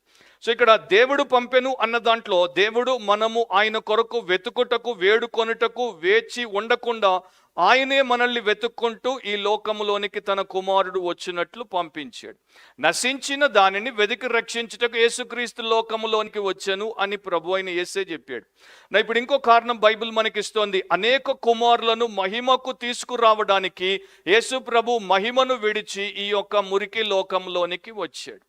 సో ఇక్కడ దేవుడు పంపెను అన్న దాంట్లో దేవుడు మనము ఆయన కొరకు వెతుకుటకు, వేడుకొనుటకు వేచి ఉండకుండా ఆయనే మనల్ని వెతుక్కుంటూ ఈ లోకములోనికి తన కుమారుడు వచ్చినట్లు పంపించాడు. నశించిన దానిని వెతికి రక్షించుటకు యేసుక్రీస్తు లోకములోనికి వచ్చాను అని ప్రభు అయిన యేసే చెప్పాడు. ఇప్పుడు ఇంకో కారణం బైబిల్ మనకిస్తోంది. అనేక కుమారులను మహిమకు తీసుకురావడానికి యేసు ప్రభు మహిమను విడిచి ఈ యొక్క మురికి లోకంలోనికి వచ్చాడు.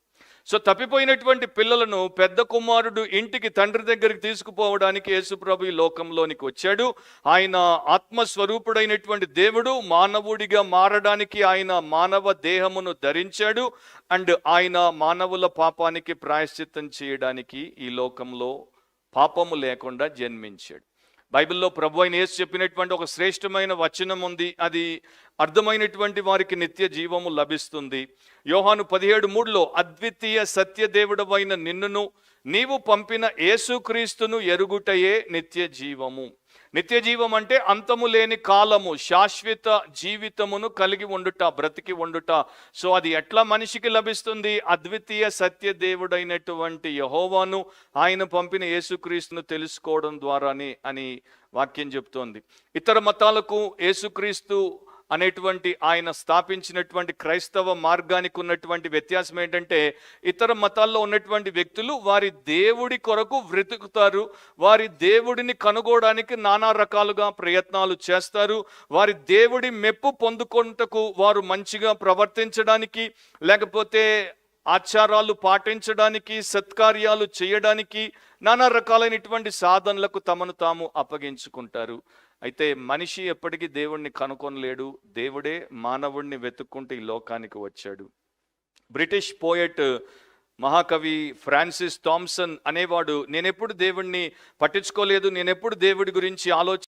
సో తప్పిపోయినటువంటి పిల్లలను పెద్ద కుమారుడు ఇంటికి, తండ్రి దగ్గరికి తీసుకుపోవడానికి యేసుప్రభు ఈ లోకంలోనికి వచ్చాడు. ఆయన ఆత్మస్వరూపుడైనటువంటి దేవుడు మానవుడిగా మారడానికి ఆయన మానవ దేహమును ధరించాడు. అండ్ ఆయన మానవుల పాపానికి ప్రాయశ్చిత్తం చేయడానికి ఈ లోకంలో పాపము లేకుండా జన్మించాడు. బైబిల్లో ప్రభు అయిన యేసు చెప్పినటువంటి ఒక శ్రేష్టమైన వచనం ఉంది. అది అర్థమైనటువంటి వారికి నిత్య జీవము లభిస్తుంది. యోహాను 17:3 అద్వితీయ సత్యదేవుడవైన నిన్నును నీవు పంపిన యేసుక్రీస్తును ఎరుగుటయే నిత్య జీవము. నిత్య జీవం అంటే అంతము లేని కాలము, శాశ్వత జీవితమును కలిగి ఉండుట, బ్రతికి ఉండుట. సో అది ఎట్లా మనిషికి లభిస్తుంది? అద్వితీయ సత్య దేవుడైనటువంటి యెహోవాను, ఆయన పంపిన యేసుక్రీస్తును తెలుసుకోవడం ద్వారానే అని వాక్యం చెప్తోంది. ఇతర మతాలకు యేసుక్రీస్తు అనేటువంటి ఆయన స్థాపించినటువంటి క్రైస్తవ మార్గానికి ఉన్నటువంటి వ్యత్యాసం ఏంటంటే, ఇతర మతాల్లో ఉన్నటువంటి వ్యక్తులు వారి దేవుడి కొరకు వెతుకుతారు, వారి దేవుడిని కనుగోవడానికి నానా రకాలుగా ప్రయత్నాలు చేస్తారు. వారి దేవుడి మెప్పు పొందుకొనుటకు వారు మంచిగా ప్రవర్తించడానికి, లేకపోతే ఆచారాలు పాటించడానికి, సత్కార్యాలు చేయడానికి నానా రకాలైనటువంటి సాధనలకు తమను తాము అప్పగించుకుంటారు. అయితే మనిషి ఎప్పటికీ దేవుణ్ణి కనుకొనలేడు. దేవుడే మానవుడిని వెతుక్కుంటూ ఈ లోకానికి వచ్చాడు. బ్రిటిష్ పోయెట్, మహాకవి ఫ్రాన్సిస్ థామ్సన్ అనేవాడు, నేనెప్పుడు దేవుణ్ణి పట్టించుకోలేదు, నేనెప్పుడు దేవుడి గురించి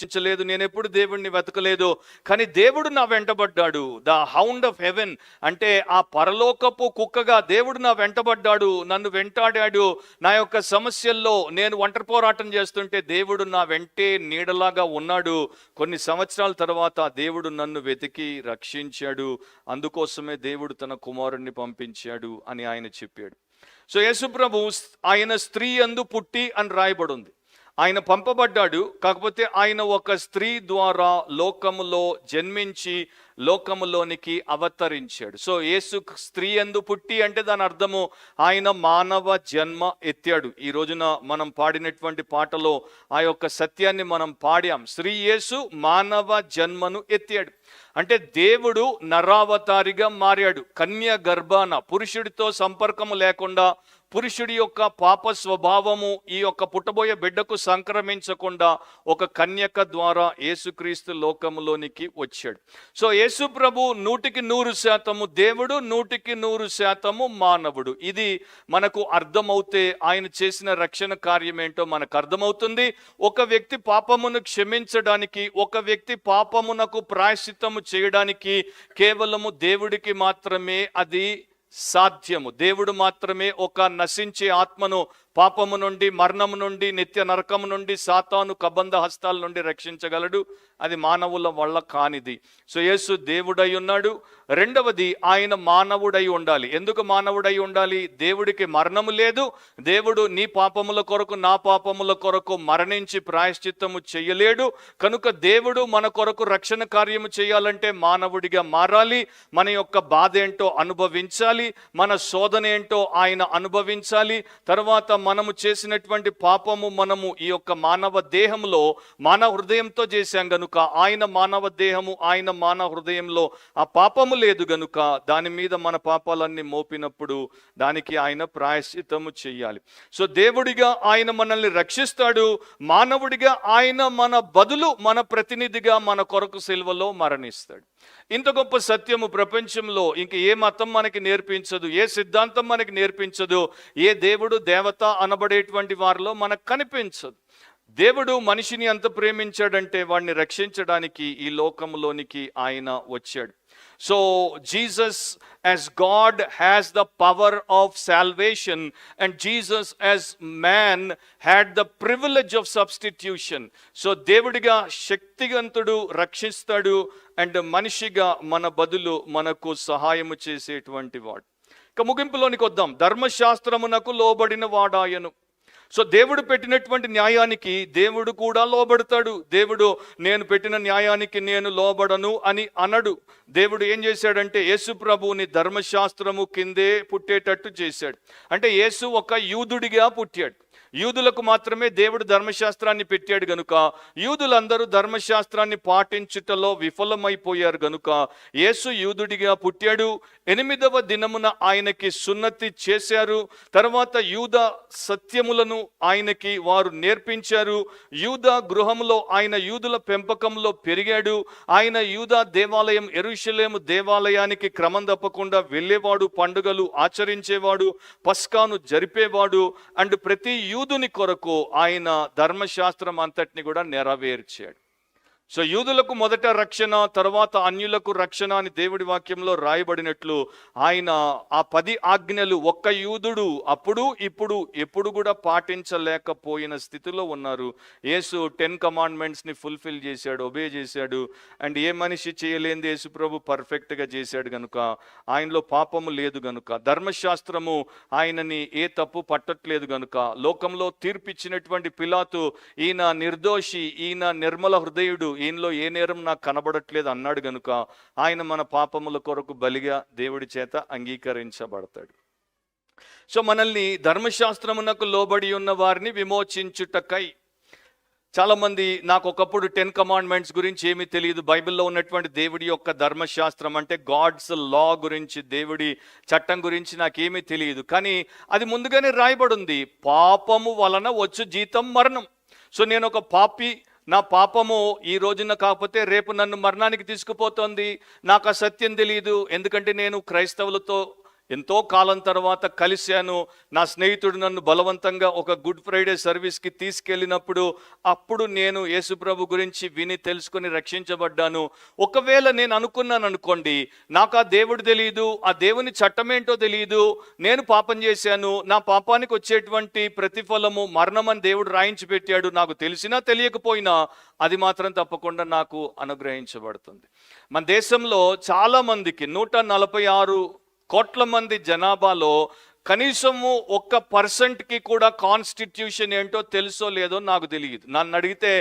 ఆలోచించలేదు, నేను ఎప్పుడు దేవుడిని వెతకలేదు, కానీ దేవుడు నా వెంటబడ్డాడు. ద హౌండ్ ఆఫ్ హెవెన్ అంటే ఆ పరలోకపు కుక్కగా దేవుడు నా వెంటబడ్డాడు, నన్ను వెంటాడాడు. నా యొక్క సమస్యల్లో నేను ఒంటరి పోరాటం చేస్తుంటే దేవుడు నా వెంటే నీడలాగా ఉన్నాడు. కొన్ని సంవత్సరాల తర్వాత దేవుడు నన్ను వెతికి రక్షించాడు, అందుకోసమే దేవుడు తన కుమారుణ్ణి పంపించాడు అని ఆయన చెప్పాడు. సో యేసుప్రభు ఆయన స్త్రీ యందు పుట్టి అని రాయబడింది. ఆయన పంపబడ్డాడు, కాకపోతే ఆయన ఒక స్త్రీ ద్వారా లోకములో జన్మించి లోకములోనికి అవతరించాడు. సో యేసు స్త్రీ యందు పుట్టి అంటే దాని అర్థము ఆయన మానవ జన్మ ఎత్తాడు. ఈ రోజున మనం పాడినటువంటి పాటలో ఆ యొక్క సత్యాన్ని మనం పాడాం. స్త్రీ యేసు మానవ జన్మను ఎత్తాడు అంటే దేవుడు నరావతారిగా మారాడు. కన్య గర్భాన పురుషుడితో సంపర్కము లేకుండా, పురుషుడి యొక్క పాప స్వభావము ఈ యొక్క పుట్టబోయే బిడ్డకు సంక్రమించకుండా ఒక కన్యక ద్వారా యేసుక్రీస్తు లోకములోనికి వచ్చాడు. సో యేసు ప్రభు 100% దేవుడు, 100% మానవుడు. ఇది మనకు అర్థమవుతే ఆయన చేసిన రక్షణ కార్యం ఏంటో మనకు అర్థమవుతుంది. ఒక వ్యక్తి పాపమును క్షమించడానికి, ఒక వ్యక్తి పాపమునకు ప్రాయశ్చిత్తము చేయడానికి కేవలము దేవుడికి మాత్రమే అది సాధ్యము. దేవుడు మాత్రమే ఒక నశించే ఆత్మను పాపము నుండి, మరణము నుండి, నిత్య నరకము నుండి, సాతాను కబంధ హస్తాల నుండి రక్షించగలడు. అది మానవుల వల్ల కానిది. సో యేసు దేవుడై ఉన్నాడు. రెండవది ఆయన మానవుడై ఉండాలి. ఎందుకు మానవుడై ఉండాలి? దేవుడికి మరణము లేదు. దేవుడు నీ పాపముల కొరకు, నా పాపముల కొరకు మరణించి ప్రాయశ్చిత్తము చేయలేడు. కనుక దేవుడు మన కొరకు రక్షణ కార్యము చేయాలంటే మానవుడిగా మారాలి. మన యొక్క బాధ ఏంటో అనుభవించాలి, మన శోధన ఏంటో ఆయన అనుభవించాలి. తర్వాత మనము చేసినటువంటి పాపము మనము ఈ యొక్క మానవ దేహంలో మానవ హృదయంతో చేశాం గనుక ఆయన మానవ దేహము, ఆయన మానవ హృదయంలో ఆ పాపము లేదు గనుక దాని మీద మన పాపాలన్నీ మోపినప్పుడు దానికి ఆయన ప్రాయశ్చిత్తము చేయాలి. సో దేవుడిగా ఆయన మనల్ని రక్షిస్తాడు, మానవుడిగా ఆయన మన బదులు, మన ప్రతినిధిగా మన కొరకు సిలువలో మరణిస్తాడు. ఇంత గొప్ప సత్యము ప్రపంచంలో ఇంక ఏ మతం మనకి నేర్పించదు, ఏ సిద్ధాంతం మనకి నేర్పించదు, ఏ దేవుడు దేవత అనబడేటువంటి వారిలో మనకు కనిపించదు. దేవుడు మనిషిని ఎంత ప్రేమించాడంటే వాడిని రక్షించడానికి ఈ లోకంలోనికి ఆయన వచ్చాడు. So Jesus as God has the power of salvation, and Jesus as man had the privilege of substitution. So దేవుడిగా శక్తివంతుడు రక్షిస్తాడు, అండ్ మనిషిగా మన బదులు మనకు సహాయము చేసేటువంటి వాడు. ఇక ముగింపులోనికి వద్దాం. ధర్మశాస్త్రమునకు లోబడిన వాడాయను. సో దేవుడు పెట్టినటువంటి న్యాయానికి దేవుడు కూడా లోబడతాడు. దేవుడు నేను పెట్టిన న్యాయానికి నేను లోబడను అని అనడు. దేవుడు ఏం చేశాడంటే యేసు ప్రభువుని ధర్మశాస్త్రము కిందే పుట్టేటట్టు చేశాడు. అంటే యేసు ఒక యూదుడిగా పుట్టాడు. యూదులకు మాత్రమే దేవుడు ధర్మశాస్త్రాన్ని పెట్టాడు గనుక యూదులందరూ ధర్మశాస్త్రాన్ని పాటించుటలో విఫలమైపోయారు గనుక యేసు యూదుడిగా పుట్టాడు. 8వ దినమున ఆయనకి సున్నతి చేశారు. తర్వాత యూద సత్యములను ఆయనకి వారు నేర్పించారు. యూద గృహంలో ఆయన యూదుల పెంపకంలో పెరిగాడు. ఆయన యూద దేవాలయం, యెరూషలేము దేవాలయానికి క్రమం తప్పకుండా వెళ్ళేవాడు, పండుగలు ఆచరించేవాడు, పస్కాను జరిపేవాడు. అండ్ ప్రతి యూదుని కొరకు ఆయన ధర్మశాస్త్రం అంతటిని కూడా నెరవేర్చాడు. సో యూదులకు మొదట రక్షణ, తర్వాత అన్యులకు రక్షణ అని దేవుడి వాక్యంలో రాయబడినట్లు ఆయన ఆ 10 ఆజ్ఞలు ఒక్క యూదుడు అప్పుడు ఇప్పుడు ఎప్పుడు కూడా పాటించలేకపోయిన స్థితిలో ఉన్నారు. యేసు 10 కమాండ్మెంట్స్ని ఫుల్ఫిల్ చేశాడు, ఒబే చేశాడు. అండ్ ఏ మనిషి చేయలేనిది యేసు ప్రభు పర్ఫెక్ట్గా చేశాడు కనుక ఆయనలో పాపము లేదు గనుక, ధర్మశాస్త్రము ఆయనని ఏ తప్పు పట్టట్లేదు గనుక, లోకంలో తీర్పిచ్చినటువంటి పిలాతు ఈయన నిర్దోషి, ఈయన నిర్మల హృదయుడు, ఈయనలో ఏ నేరం నాకు కనబడట్లేదు అన్నాడు గనుక ఆయన మన పాపముల కొరకు బలిగా దేవుడి చేత అంగీకరించబడతాడు. సో మనల్ని ధర్మశాస్త్రమునకు లోబడి ఉన్న వారిని విమోచించుటకై, చాలామంది నాకు ఒకప్పుడు 10 కమాండ్మెంట్స్ గురించి ఏమీ తెలియదు, బైబిల్లో ఉన్నటువంటి దేవుడి యొక్క ధర్మశాస్త్రం అంటే గాడ్స్ లా గురించి, దేవుడి చట్టం గురించి నాకేమీ తెలియదు. కానీ అది ముందుగానే రాయబడి ఉంది, పాపము వలన వచ్చు జీతం మరణం. సో నేను ఒక పాపి, నా పాపము ఈ రోజున కాకపోతే రేపు నన్ను మరణానికి తీసుకుపోతోంది. నాకు ఆ సత్యం తెలియదు, ఎందుకంటే నేను క్రైస్తవులతో ఎంతో కాలం తర్వాత కలిశాను. నా స్నేహితుడు నన్ను బలవంతంగా ఒక గుడ్ ఫ్రైడే సర్వీస్కి తీసుకెళ్ళినప్పుడు అప్పుడు నేను యేసుప్రభు గురించి విని తెలుసుకొని రక్షించబడ్డాను. ఒకవేళ నేను అనుకున్నాను అనుకోండి, నాకు ఆ దేవుడు తెలియదు, ఆ దేవుని చట్టం ఏంటో తెలియదు, నేను పాపం చేశాను, నా పాపానికి వచ్చేటువంటి ప్రతిఫలము మరణం అని దేవుడు రాయించి పెట్టాడు, నాకు తెలిసినా తెలియకపోయినా అది మాత్రం తప్పకుండా నాకు అనుగ్రహించబడుతుంది. మన దేశంలో చాలా మందికి 146 కోట్ల మంది జనాభాలో కనీసము 1% కూడా కాన్స్టిట్యూషన్ ఏంటో తెలుసో లేదో నాకు తెలియదు. నన్ను అడిగితే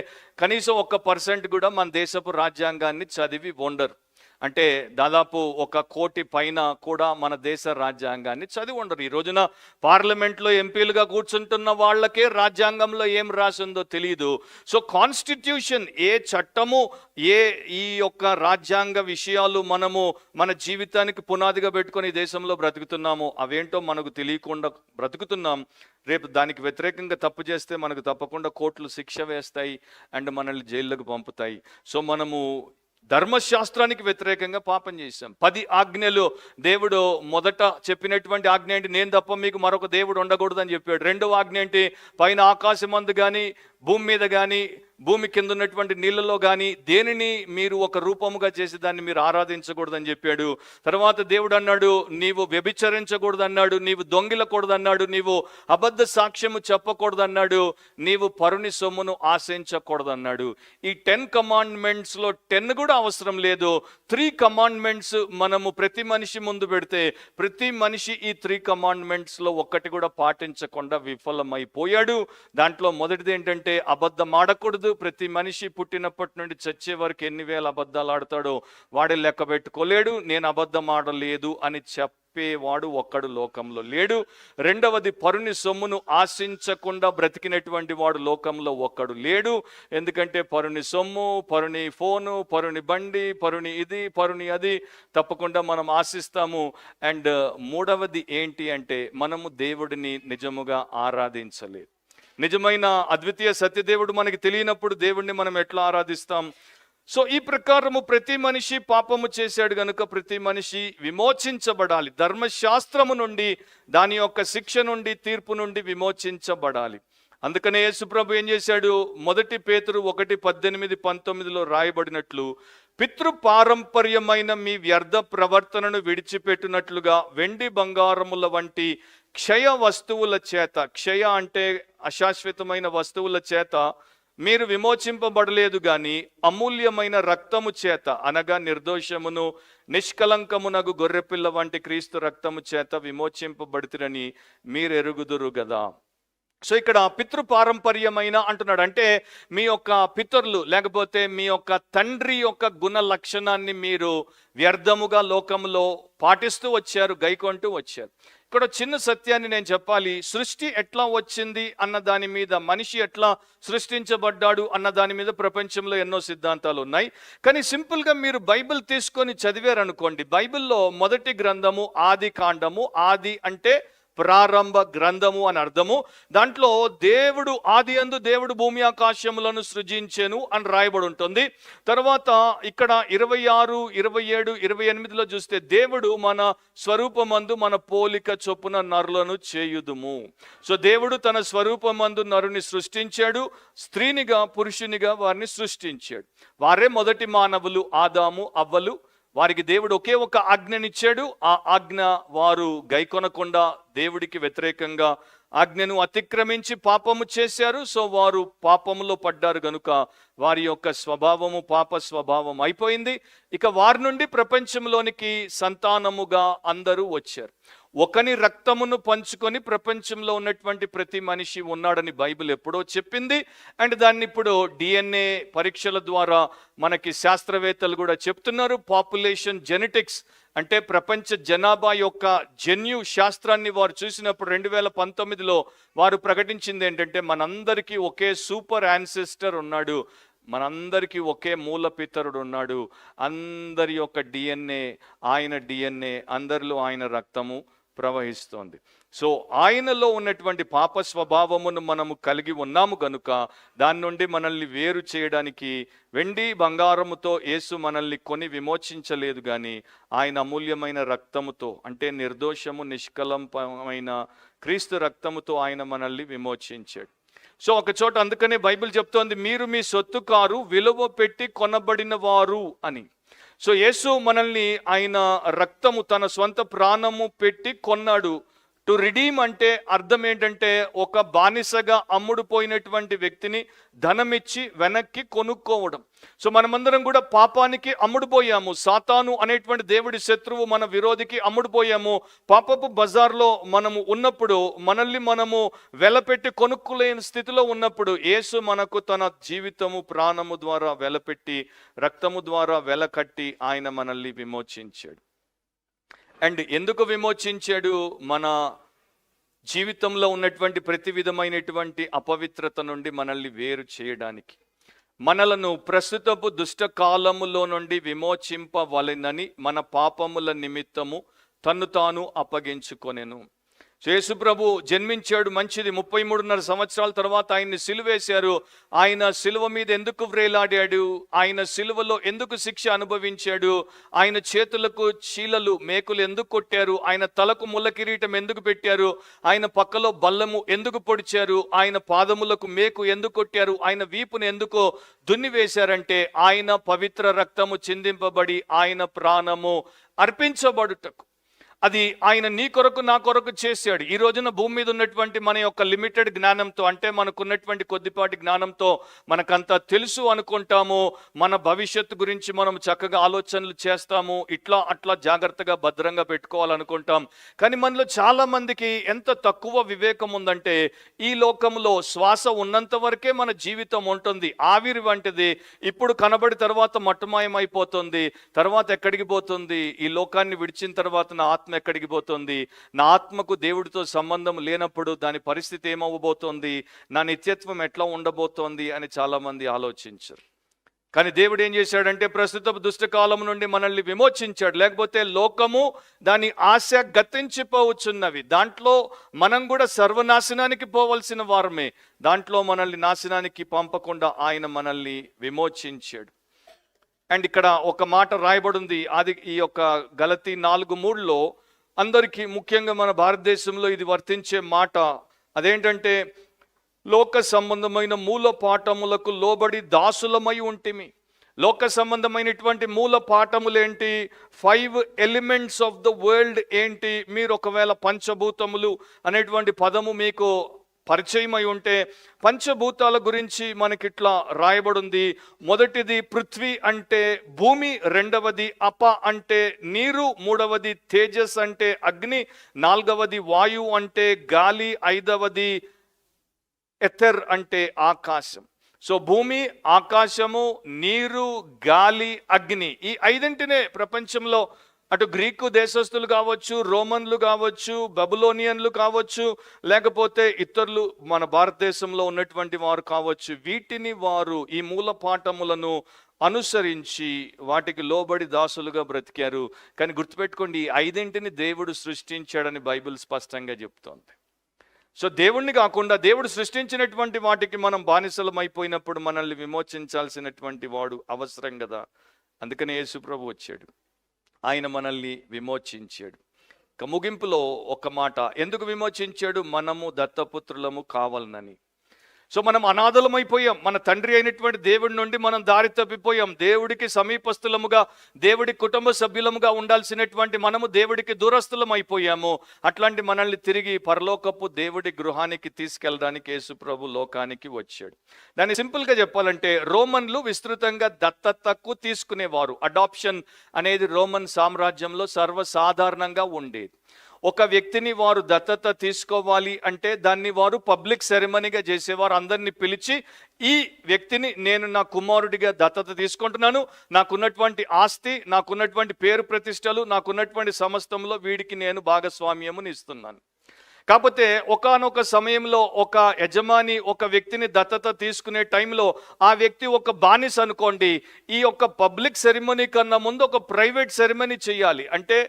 కనీసం 1% కూడా మన దేశపు రాజ్యాంగాన్ని చదివి ఉండరు. అంటే దాదాపు 1 కోటి పైన కూడా మన దేశ రాజ్యాంగాన్ని చదివి ఉండరు. ఈ రోజున పార్లమెంట్లో ఎంపీలుగా కూర్చుంటున్న వాళ్ళకే రాజ్యాంగంలో ఏం రాసిందో తెలియదు. సో కాన్స్టిట్యూషన్, ఏ చట్టము, ఈ యొక్క రాజ్యాంగ విషయాలు మనము మన జీవితానికి పునాదిగా పెట్టుకొని ఈ దేశంలో బ్రతుకుతున్నాము, అవేంటో మనకు తెలియకుండా బ్రతుకుతున్నాం. రేపు దానికి వ్యతిరేకంగా తప్పు చేస్తే మనకు తప్పకుండా కోర్టులు శిక్ష వేస్తాయి అండ్ మనల్ని జైల్లోకి పంపుతాయి. సో మనము ధర్మశాస్త్రానికి వ్యతిరేకంగా పాపం చేశాం. 10 ఆజ్ఞలు దేవుడు మొదట చెప్పినటువంటి ఆజ్ఞ ఏంటి? నేను తప్ప మీకు మరొక దేవుడు ఉండకూడదని చెప్పాడు. రెండవ ఆజ్ఞ ఏంటి? పైన ఆకాశమందు కానీ భూమి మీద కానీ భూమి కింద ఉన్నటువంటి నీళ్ళలో కానీ దేనిని మీరు ఒక రూపముగా చేసి దాన్ని మీరు ఆరాధించకూడదని చెప్పాడు. తర్వాత దేవుడు అన్నాడు, నీవు వ్యభిచరించకూడదు అన్నాడు, నీవు దొంగిలకూడదు అన్నాడు, నీవు అబద్ధ సాక్ష్యము చెప్పకూడదు అన్నాడు, నీవు పరుని సొమ్మును ఆశించకూడదు అన్నాడు. ఈ 10 కమాండ్మెంట్స్లో 10 కూడా అవసరం లేదు. 3 కమాండ్మెంట్స్ మనము ప్రతి మనిషి ముందు పెడితే ప్రతి మనిషి ఈ 3 కమాండ్మెంట్స్లో ఒక్కటి కూడా పాటించకుండా విఫలమైపోయాడు. దాంట్లో మొదటిది ఏంటంటే అబద్ధం ఆడకూడదు. ప్రతి మనిషి పుట్టినప్పటి నుండి చచ్చే వరకు ఎన్ని వేల అబద్ధాలు ఆడతాడో వాడే లెక్క పెట్టుకోలేడు. నేను అబద్ధం ఆడలేదు అని చెప్పేవాడు ఒక్కడు లోకంలో లేడు. రెండవది, పరుని సొమ్మును ఆశించకుండా బ్రతికినటువంటి వాడు లోకంలో ఒక్కడు లేడు. ఎందుకంటే పరుని సొమ్ము, పరుని ఫోను, పరుని బండి, పరుని ఇది, పరుని అది తప్పకుండా మనం ఆశిస్తాము. అండ్ మూడవది ఏంటి అంటే మనము దేవుడిని నిజముగా ఆరాధించలేదు. నిజమైన అద్వితీయ సత్యదేవుడు మనకి తెలియనప్పుడు దేవుడిని మనం ఎట్లా ఆరాధిస్తాం? సో ఈ ప్రకారము ప్రతి మనిషి పాపము చేశాడు గనుక ప్రతి మనిషి విమోచించబడాలి. ధర్మశాస్త్రము నుండి, దాని యొక్క శిక్ష నుండి, తీర్పు నుండి విమోచించబడాలి. అందుకనే యేసుప్రభు ఏం చేశాడు? 1 పేతురు 1:18-19 రాయబడినట్లు, పితృపారంపర్యమైన మీ వ్యర్థ ప్రవర్తనను విడిచిపెట్టినట్లుగా వెండి బంగారముల వంటి క్షయ వస్తువుల చేత, క్షయ అంటే అశాశ్వతమైన వస్తువుల చేత మీరు విమోచింపబడలేదు గాని అమూల్యమైన రక్తము చేత, అనగా నిర్దోషమును నిష్కలంకమునగు గొర్రెపిల్ల వంటి క్రీస్తు రక్తము చేత విమోచింపబడుతురని మీరు ఎరుగుదురు గదా. సో ఇక్కడ పితృపారంపర్యమైన అంటున్నాడు. అంటే మీ యొక్క పితరులు లేకపోతే మీ యొక్క తండ్రి యొక్క గుణ లక్షణాన్ని మీరు వ్యర్థముగా లోకంలో పాటిస్తూ వచ్చారు, గైకొంటూ వచ్చారు. ఇక్కడ చిన్న సత్యాన్ని నేను చెప్పాలి. సృష్టి ఎట్లా వచ్చింది అన్న దాని మీద, మనిషి ఎట్లా సృష్టించబడ్డాడు అన్న దాని మీద ప్రపంచంలో ఎన్నో సిద్ధాంతాలు ఉన్నాయి. కానీ సింపుల్గా మీరు బైబిల్ తీసుకొని చదివారనుకోండి, బైబిల్లో మొదటి గ్రంథము ఆది కాండము. ఆది అంటే ప్రారంభ గ్రంథము అని అర్థము. దాంట్లో దేవుడు ఆది యందు దేవుడు భూమి ఆకాశములను సృజించెను అని రాయబడి ఉంటుంది. తర్వాత ఇక్కడ 26, 27, 28లో చూస్తే దేవుడు మన స్వరూపమందు మన పోలిక చొప్పున నరులను చేయుదుము. సో దేవుడు తన స్వరూపమందు నరుని సృష్టించాడు, స్త్రీనిగా పురుషునిగా వారిని సృష్టించాడు. వారే మొదటి మానవులు, ఆదాము అవ్వలు. వారికి దేవుడు ఒకే ఒక ఆజ్ఞనిచ్చాడు. ఆ ఆజ్ఞ వారు గైకొనకుండా దేవుడికి వ్యతిరేకంగా ఆజ్ఞను అతిక్రమించి పాపము చేశారు. సో వారు పాపములో పడ్డారు గనుక వారి యొక్క స్వభావము పాప స్వభావం అయిపోయింది. ఇక వారి నుండి ప్రపంచంలోనికి సంతానముగా అందరూ వచ్చారు. ఒకని రక్తమును పంచుకొని ప్రపంచంలో ఉన్నటువంటి ప్రతి మనిషి ఉన్నాడని బైబిల్ ఎప్పుడో చెప్పింది. అండ్ దాన్ని ఇప్పుడు DNA పరీక్షల ద్వారా మనకి శాస్త్రవేత్తలు కూడా చెప్తున్నారు. పాపులేషన్ జెనెటిక్స్ అంటే ప్రపంచ జనాభా యొక్క జన్యు శాస్త్రాన్ని వారు చూసినప్పుడు 2019లో వారు ప్రకటించింది ఏంటంటే మనందరికీ ఒకే సూపర్ యాన్సెస్టర్ ఉన్నాడు, మనందరికీ ఒకే మూల పితరుడు ఉన్నాడు. అందరి యొక్క DNA ఆయన DNA, అందరిలో ఆయన రక్తము ప్రవహిస్తోంది. సో ఆయనలో ఉన్నటువంటి పాప స్వభావమును మనము కలిగి ఉన్నాము గనుక దాని నుండి మనల్ని వేరు చేయడానికి వెండి బంగారముతో యేసు మనల్ని కొని విమోచించలేదు, కానీ ఆయన అమూల్యమైన రక్తముతో, అంటే నిర్దోషము నిష్కలంపమైన క్రీస్తు రక్తముతో ఆయన మనల్ని విమోచించాడు. సో ఒక చోట అందుకనే బైబిల్ చెప్తోంది, మీరు మీ సొత్తు కారు, విలువ పెట్టి కొనబడిన వారు అని. సో యేసు మనల్ని ఆయన రక్తము, తన స్వంత ప్రాణము పెట్టి కొన్నాడు. టు రిడీమ్ అంటే అర్థం ఏంటంటే ఒక బానిసగా అమ్ముడు పోయినటువంటి వ్యక్తిని ధనమిచ్చి వెనక్కి కొనుక్కోవడం. సో మనమందరం కూడా పాపానికి అమ్ముడుపోయాము. సాతాను అనేటువంటి దేవుడి శత్రువు, మన విరోధికి అమ్ముడుపోయాము. పాపపు బజార్లో మనము ఉన్నప్పుడు, మనల్ని మనము వెలపెట్టి కొనుక్కోలేని స్థితిలో ఉన్నప్పుడు యేసు మనకు తన జీవితము ప్రాణము ద్వారా వెలపెట్టి, రక్తము ద్వారా వెలకట్టి ఆయన మనల్ని విమోచించాడు. అండ్ ఎందుకు విమోచించాడు? మన జీవితంలో ఉన్నటువంటి ప్రతి విధమైనటువంటి అపవిత్రత నుండి మనల్ని వేరు చేయడానికి, మనలను ప్రస్తుతపు దుష్ట కాలములో నుండి విమోచింపవలెనని మన పాపముల నిమిత్తము తన్ను తాను అప్పగించుకొనెను. యేసు ప్రభు జన్మించాడు, మంచిది. 33.5 సంవత్సరాల తర్వాత ఆయన్ని సిలువేశారు. ఆయన సిలువ మీద ఎందుకు వ్రేలాడాడు? ఆయన సిలువలో ఎందుకు శిక్ష అనుభవించాడు? ఆయన చేతులకు చీలలు, మేకులు ఎందుకు కొట్టారు? ఆయన తలకు ముళ్ళ కిరీటం ఎందుకు పెట్టారు? ఆయన పక్కలో బల్లము ఎందుకు పొడిచారు? ఆయన పాదములకు మేకు ఎందుకు కొట్టారు? ఆయన వీపును ఎందుకు దున్నివేశారంటే ఆయన పవిత్ర రక్తము చిందింపబడి ఆయన ప్రాణము అర్పించబడుటకు. అది ఆయన నీ కొరకు నా కొరకు చేశాడు. ఈ రోజున భూమి మీద ఉన్నటువంటి మన యొక్క లిమిటెడ్ జ్ఞానంతో, అంటే మనకున్నటువంటి కొద్దిపాటి జ్ఞానంతో మనకంతా తెలుసు అనుకుంటాము. మన భవిష్యత్తు గురించి మనం చక్కగా ఆలోచనలు చేస్తాము, ఇట్లా అట్లా జాగ్రత్తగా భద్రంగా పెట్టుకోవాలనుకుంటాం. కానీ మనలో చాలా మందికి ఎంత తక్కువ వివేకం ఉందంటే, ఈ లోకంలో శ్వాస ఉన్నంత వరకే మన జీవితం ఉంటుంది. ఆవిరి వంటిది. ఇప్పుడు కనబడి తర్వాత మట్టుమాయమైపోతుంది. తర్వాత ఎక్కడికి పోతుంది? ఈ లోకాన్ని విడిచిన తర్వాత నా ఆత్మ ఎక్కడికి పోతుంది? నా ఆత్మకు దేవుడితో సంబంధం లేనప్పుడు దాని పరిస్థితి ఏమవ్వబోతోంది? నా నిత్యత్వం ఎట్లా ఉండబోతోంది అని చాలా మంది ఆలోచించరు. కానీ దేవుడు ఏం చేశాడంటే ప్రస్తుత దుష్టకాలం నుండి మనల్ని విమోచించాడు. లేకపోతే లోకము దాని ఆశ గతించిపోవచ్చున్నవి, దాంట్లో మనం కూడా సర్వనాశనానికి పోవలసిన వారమే. దాంట్లో మనల్ని నాశనానికి పంపకుండా ఆయన మనల్ని విమోచించాడు. అండ్ ఇక్కడ ఒక మాట రాయబడింది, అది ఈ యొక్క గలతీ 4:3లో అందరికీ, ముఖ్యంగా మన భారతదేశంలో ఇది వర్తించే మాట. అదేంటంటే, లోక సంబంధమైన మూల పాఠములకు లోబడి దాసులమై ఉంటిమి. లోక సంబంధమైనటువంటి మూల పాఠములేంటి? 5 ఎలిమెంట్స్ ఆఫ్ ద వరల్డ్ ఏంటి? మీరు ఒకవేళ పంచభూతములు అనేటువంటి పదము మీకు పరిచయం అయి ఉంటే, పంచభూతాల గురించి మనకిట్లా రాయబడింది. మొదటిది పృథ్వీ అంటే భూమి, రెండవది అప అంటే నీరు, మూడవది తేజస్ అంటే అగ్ని, నాలుగవది వాయు అంటే గాలి, ఐదవది ఎథర్ అంటే ఆకాశం. సో భూమి, ఆకాశము, నీరు, గాలి, అగ్ని, ఈ ఐదింటినే ప్రపంచంలో అటు గ్రీకు దేశస్తులు కావచ్చు, రోమన్లు కావచ్చు, బబులోనియన్లు కావచ్చు, లేకపోతే ఇతరులు మన భారతదేశంలో ఉన్నటువంటి వారు కావచ్చు, వీటిని వారు ఈ మూల పాఠములను అనుసరించి వాటికి లోబడి దాసులుగా బ్రతికారు. కానీ గుర్తుపెట్టుకోండి, ఈ ఐదింటిని దేవుడు సృష్టించాడని బైబిల్ స్పష్టంగా చెప్తోంది. సో దేవుణ్ణి కాకుండా దేవుడు సృష్టించినటువంటి వాటికి మనం బానిసలం అయిపోయినప్పుడు మనల్ని విమోచించాల్సినటువంటి వాడు అవసరం కదా. అందుకనే యేసు ప్రభు వచ్చాడు, ఆయన మనల్ని విమోచించాడు. ఇక ముగింపులో ఒక మాట, ఎందుకు విమోచించాడు? మనము దత్తపుత్రులము కావాలనని. సో మనం అనాథలమైపోయాం. మన తండ్రి అయినటువంటి దేవుడి నుండి మనం దారి తప్పిపోయాం. దేవుడికి సమీపస్థులముగా, దేవుడి కుటుంబ సభ్యులముగా ఉండాల్సినటువంటి మనము దేవుడికి దూరస్థులం అయిపోయాము. అట్లాంటి మనల్ని తిరిగి పరలోకపు దేవుడి గృహానికి తీసుకెళ్ళడానికి యేసు ప్రభు లోకానికి వచ్చాడు. దాన్ని సింపుల్గా చెప్పాలంటే, రోమన్లు విస్తృతంగా దత్తతకు తీసుకునేవారు. అడాప్షన్ అనేది రోమన్ సామ్రాజ్యంలో సర్వసాధారణంగా ఉండేది. ఒక వ్యక్తిని వారు దత్తత తీసుకోవాలి అంటే దాన్ని వారు పబ్లిక్ సెరమనీగా చేసేవారు. అందరినీ పిలిచి, ఈ వ్యక్తిని నేను నా కుమారుడిగా దత్తత తీసుకుంటున్నాను, నాకున్నటువంటి ఆస్తి, నాకున్నటువంటి పేరు ప్రతిష్టలు, నాకున్నటువంటి సమస్తంలో వీడికి నేను భాగస్వామ్యముని ఇస్తున్నాను. కాకపోతే ఒకానొక సమయంలో ఒక యజమాని ఒక వ్యక్తిని దత్తత తీసుకునే టైంలో ఆ వ్యక్తి ఒక బానిస అనుకోండి, ఈ యొక్క పబ్లిక్ సెరమనీ కన్నా ముందు ఒక ప్రైవేట్ సెరమనీ చేయాలి. అంటే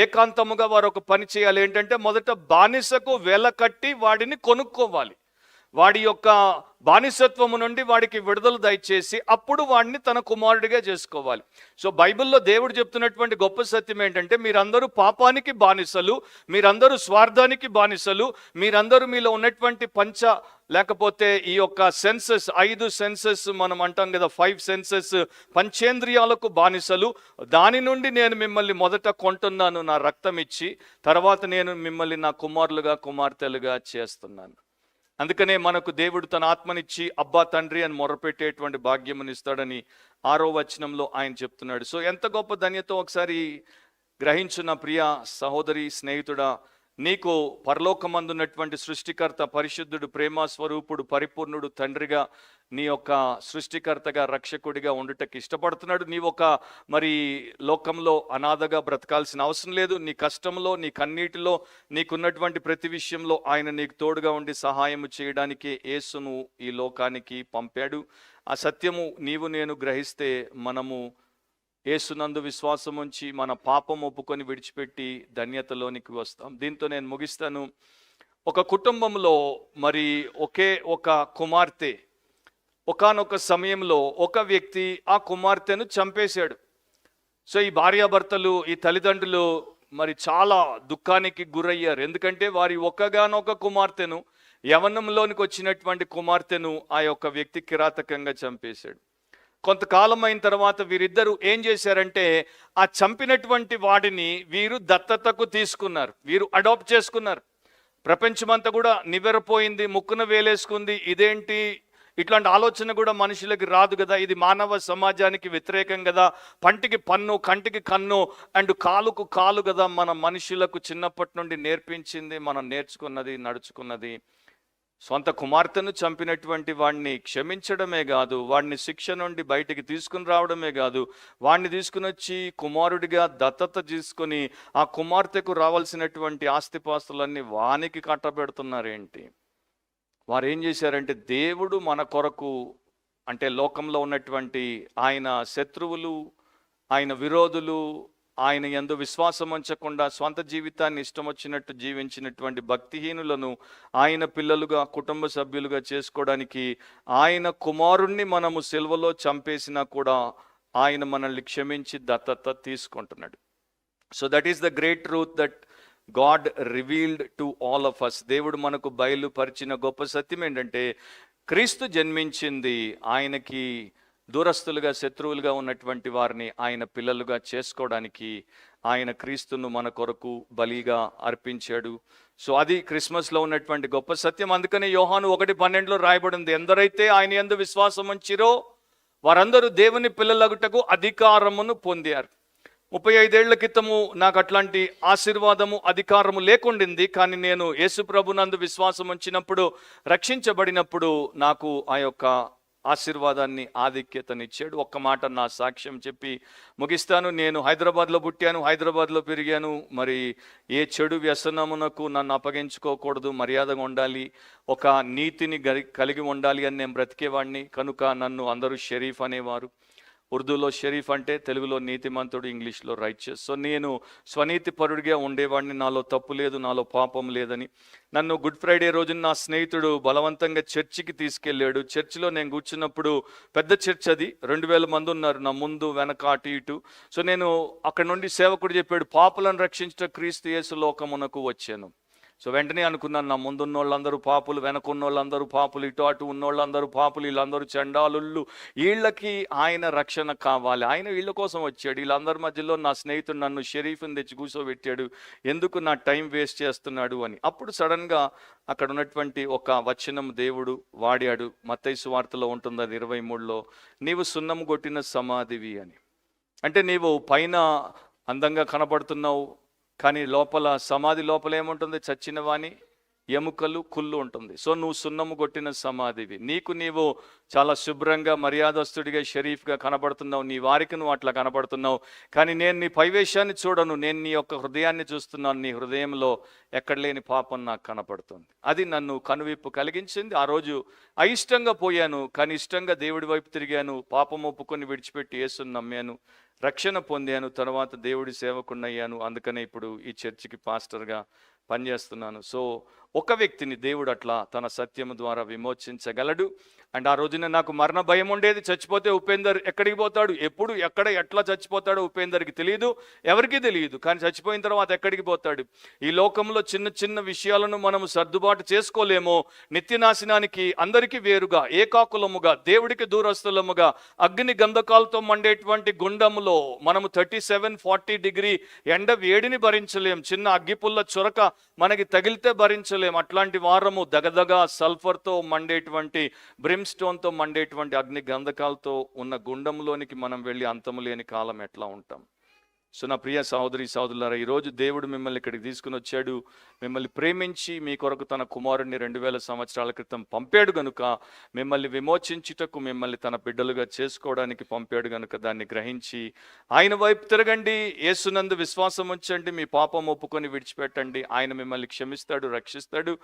ఏకాంతముగా వారు ఒక పని చేయాలి. ఏంటంటే మొదట బానిసకు వెల కట్టి వాడిని కొనుక్కోవాలి. వాడి యొక్క బానిసత్వము నుండి వాడికి విడుదల దయచేసి అప్పుడు వాడిని తన కుమారుడిగా చేసుకోవాలి. సో బైబిల్లో దేవుడు చెప్తున్నటువంటి గొప్ప సత్యం ఏంటంటే, మీరందరూ పాపానికి బానిసలు, మీరందరూ స్వార్థానికి బానిసలు, మీరందరూ మీలో ఉన్నటువంటి లేకపోతే ఈ యొక్క సెన్సెస్ 5 సెన్సెస్ మనం అంటాం కదా, 5 సెన్సెస్ పంచేంద్రియాలకు బానిసలు. దాని నుండి నేను మిమ్మల్ని మొదట కొంటున్నాను నా రక్తం ఇచ్చి, తర్వాత నేను మిమ్మల్ని నా కుమారులుగా కుమార్తెలుగా చేస్తున్నాను. అందుకనే మనకు దేవుడు తన ఆత్మనిచ్చి అబ్బా తండ్రి అని మొరపెట్టేటువంటి భాగ్యమునిస్తాడని 6వ వచనంలో ఆయన చెప్తున్నాడు. సో ఎంత గొప్ప ధన్యత ఒకసారి గ్రహించున్న ప్రియ సహోదరి స్నేహితుడా, నీకు పరలోకమందున్నటువంటి సృష్టికర్త, పరిశుద్ధుడు, ప్రేమ స్వరూపుడు, పరిపూర్ణుడు తండ్రిగా, నీ యొక్క సృష్టికర్తగా, రక్షకుడిగా ఉండుటకు ఇష్టపడుతున్నాడు. నీ ఒక లోకంలో అనాథగా బ్రతకాల్సిన అవసరం లేదు. నీ కష్టంలో, నీ కన్నీటిలో, నీకున్నటువంటి ప్రతి విషయంలో ఆయన నీకు తోడుగా ఉండి సహాయం చేయడానికి యేసును ఈ లోకానికి పంపాడు. ఆ సత్యము నీవు నేను గ్రహిస్తే మనము యేసునందు విశ్వాసం ఉంచి మన పాపం ఒప్పుకొని విడిచిపెట్టి ధన్యతలోనికి వస్తాం. దీంతో నేను ముగిస్తాను. ఒక కుటుంబంలో ఒకే ఒక కుమార్తె, ఒకానొక సమయంలో ఒక వ్యక్తి ఆ కుమార్తెను చంపేశాడు. సో ఈ భార్యాభర్తలు, ఈ తల్లిదండ్రులు చాలా దుఃఖానికి గురయ్యారు. ఎందుకంటే వారి ఒక్కగానొక కుమార్తెను, యవ్వనంలోనికి వచ్చినటువంటి కుమార్తెను ఆ యొక్క వ్యక్తి కిరాతకంగా చంపేశాడు. కొంతకాలం అయిన తర్వాత వీరిద్దరూ ఏం చేశారంటే, ఆ చంపినటువంటి వాడిని వీరు దత్తతకు తీసుకున్నారు, వీరు అడాప్ట్ చేసుకున్నారు. ప్రపంచమంతా కూడా నివ్వెరపోయింది, ముక్కున వేలేసుకుంది. ఇదేంటి, ఇట్లాంటి ఆలోచన కూడా మనుషులకి రాదు కదా, ఇది మానవ సమాజానికి వ్యతిరేకం కదా, పంటికి పన్ను కంటికి కన్ను అండ్ కాలుకు కాలు కదా మన మనుషులకు చిన్నప్పటి నుండి నేర్పించింది, మనం నేర్చుకున్నది, నడుచుకున్నది. సొంత కుమార్తెను చంపినటువంటి వాడిని క్షమించడమే కాదు, వాడిని శిక్ష నుండి బయటికి తీసుకుని రావడమే కాదు, వాడిని తీసుకుని వచ్చి కుమారుడిగా దత్తత తీసుకొని ఆ కుమార్తెకు రావాల్సినటువంటి ఆస్తిపాస్తులన్నీ వానికి కట్టబెడుతున్నారేంటి? వారు ఏం చేశారంటే, దేవుడు మన కొరకు, అంటే లోకంలో ఉన్నటువంటి ఆయన శత్రువులు, ఆయన విరోధులు, ఆయన యందు విశ్వాసం ఉంచకుండా స్వంత జీవితాన్ని ఇష్టం వచ్చినట్టు జీవించినటువంటి భక్తిహీనులను ఆయన పిల్లలుగా, కుటుంబ సభ్యులుగా చేసుకోవడానికి ఆయన కుమారుణ్ణి మనము సిలువలో చంపేసినా కూడా ఆయన మనల్ని క్షమించి దత్తత తీసుకుంటున్నాడు. So that is the great truth that God revealed to all of us. దేవుడు మనకు బయలుపరిచిన గొప్ప సత్యం ఏంటంటే, క్రీస్తు జన్మించింది ఆయనకి దూరస్తులుగా, శత్రువులుగా ఉన్నటువంటి వారిని ఆయన పిల్లలుగా చేసుకోవడానికి. ఆయన క్రీస్తును మన కొరకు బలిగా అర్పించాడు. సో అది క్రిస్మస్లో ఉన్నటువంటి గొప్ప సత్యం. అందుకనే యోహాను 1:12 రాయబడింది, ఎందరైతే ఆయన యందు విశ్వాసం ఉంచిరో వారందరూ దేవుని పిల్లలగుటకు అధికారమును పొందారు. 35 ఏళ్ల క్రితము నాకు అట్లాంటి ఆశీర్వాదము, అధికారము లేకుండింది. కానీ నేను యేసు ప్రభునందు విశ్వాసం ఉంచినప్పుడు, రక్షించబడినప్పుడు నాకు ఆ యొక్క ఆశీర్వాదాన్ని, ఆధిక్యతనిచ్చాడు. ఒక్క మాట నా సాక్ష్యం చెప్పి ముగిస్తాను. నేను హైదరాబాద్లో పుట్టాను, హైదరాబాద్లో పెరిగాను. ఏ చెడు వ్యసనమునకు నన్ను అప్పగించుకోకూడదు, మర్యాదగా ఉండాలి, ఒక నీతిని కలిగి ఉండాలి అని నేను బ్రతికేవాడిని. కనుక నన్ను అందరూ షరీఫ్ అనేవారు. ఉర్దూలో షరీఫ్ అంటే, తెలుగులో నీతిమంతుడు, ఇంగ్లీష్లో రైచస్. సో నేను స్వనీతి పరుడిగా ఉండేవాడిని, నాలో తప్పు లేదు, నాలో పాపం లేదని. నన్ను గుడ్ ఫ్రైడే రోజున నా స్నేహితుడు బలవంతంగా చర్చికి తీసుకెళ్ళాడు. చర్చిలో నేను కూర్చున్నప్పుడు, పెద్ద చర్చ్ అది, 2000 మంది ఉన్నారు నా ముందు, వెనక, అటు ఇటు. సో నేను అక్కడ నుండి సేవకుడు చెప్పాడు, పాపులను రక్షించట క్రీస్తు యేసు లోకమునకు వచ్చాను. సో వెంటనే అనుకున్నాను, నా ముందున్న వాళ్ళందరూ పాపులు, వెనకున్న వాళ్ళందరూ పాపులు, ఇటు అటు ఉన్నోళ్ళందరూ పాపులు, వీళ్ళందరూ చండాలుళ్ళు, వీళ్ళకి ఆయన రక్షణ కావాలి, ఆయన వీళ్ళ కోసం వచ్చాడు. వీళ్ళందరి మధ్యలో నా స్నేహితుడు నన్ను షరీఫ్ని తెచ్చి కూర్చోబెట్టాడు, ఎందుకు నా టైం వేస్ట్ చేస్తున్నాడు అని. అప్పుడు సడన్గా అక్కడ ఉన్నటువంటి ఒక వచనం దేవుడు వాడాడు. మత్తయి సువార్తలో ఉంటుంది, అది 23లో, నీవు సున్నం కొట్టిన సమాధివి అని. అంటే నీవు పైన అందంగా కనబడుతున్నావు, కానీ లోపల, సమాధి లోపల ఏముంటుంది? చచ్చిన వాణి ఎముకలు, కుళ్ళు ఉంటుంది. సో నువ్వు సున్నము కొట్టిన సమాధివి. నీవు చాలా శుభ్రంగా, మర్యాదస్తుడిగా, షరీఫ్గా కనబడుతున్నావు, నీ వారికి నువ్వు అట్లా కనబడుతున్నావు. కానీ నేను నీ పైవేశాన్ని చూడను, నేను నీ యొక్క హృదయాన్ని చూస్తున్నాను. నీ హృదయంలో ఎక్కడ లేని పాపం నాకు కనపడుతుంది. అది నన్ను కనువిప్పు కలిగించింది. ఆ రోజు అయిష్టంగా పోయాను, కానీ ఇష్టంగా దేవుడి వైపు తిరిగాను. పాపం ఒప్పుకొని విడిచిపెట్టి యేసుని నమ్మాను, రక్షణ పొందాను, తర్వాత దేవుడి సేవకున్నయ్యాను. అందుకనే ఇప్పుడు ఈ చర్చికి పాస్టర్గా పనిచేస్తున్నాను. సో ఒక వ్యక్తిని దేవుడు అట్లా తన సత్యము ద్వారా విమోచించగలడు. అండ్ ఆ రోజున నాకు మరణ భయం ఉండేది. చచ్చిపోతే ఉపేందర్ ఎక్కడికి పోతాడు, ఎప్పుడు ఎక్కడ ఎట్లా చచ్చిపోతాడో ఉపేందర్కి తెలియదు, ఎవరికీ తెలియదు. కానీ చచ్చిపోయిన తర్వాత ఎక్కడికి పోతాడు? ఈ లోకంలో చిన్న చిన్న విషయాలను మనము సర్దుబాటు చేసుకోలేమో. నిత్యనాశనానికి అందరికీ వేరుగా, ఏకాకులముగా, దేవుడికి దూరస్తులముగా, అగ్ని గంధకాలతో మండేటువంటి గుండములో మనము 37-40 డిగ్రీ ఎండ వేడిని భరించలేం. చిన్న అగ్గిపుల్ల చొరక మనకి తగిలితే భరించలేం. అట్లాంటి వారము దగదగ సల్ఫర్తో మండేటువంటి, బ్రిమ్స్టోన్తో మండేటువంటి అగ్ని గంధకాలతో ఉన్న గుండంలోనికి మనం వెళ్ళి అంతము లేని కాలం ఎట్లా ఉంటాం? సో నా ప్రియ సహోదరి సహోదరులారా, ఈరోజు దేవుడు మిమ్మల్ని ఇక్కడికి తీసుకుని వచ్చాడు. మిమ్మల్ని ప్రేమించి మీ కొరకు తన కుమారుడిని 2000 సంవత్సరాల క్రితం పంపాడు గనుక, మిమ్మల్ని విమోచించుటకు, మిమ్మల్ని తన బిడ్డలుగా చేసుకోవడానికి పంపాడు గనుక దాన్ని గ్రహించి ఆయన వైపు తిరగండి. యేసునందు విశ్వాసం ఉంచండి, మీ పాపం ఒప్పుకొని విడిచిపెట్టండి. ఆయన మిమ్మల్ని క్షమిస్తాడు, రక్షిస్తాడు.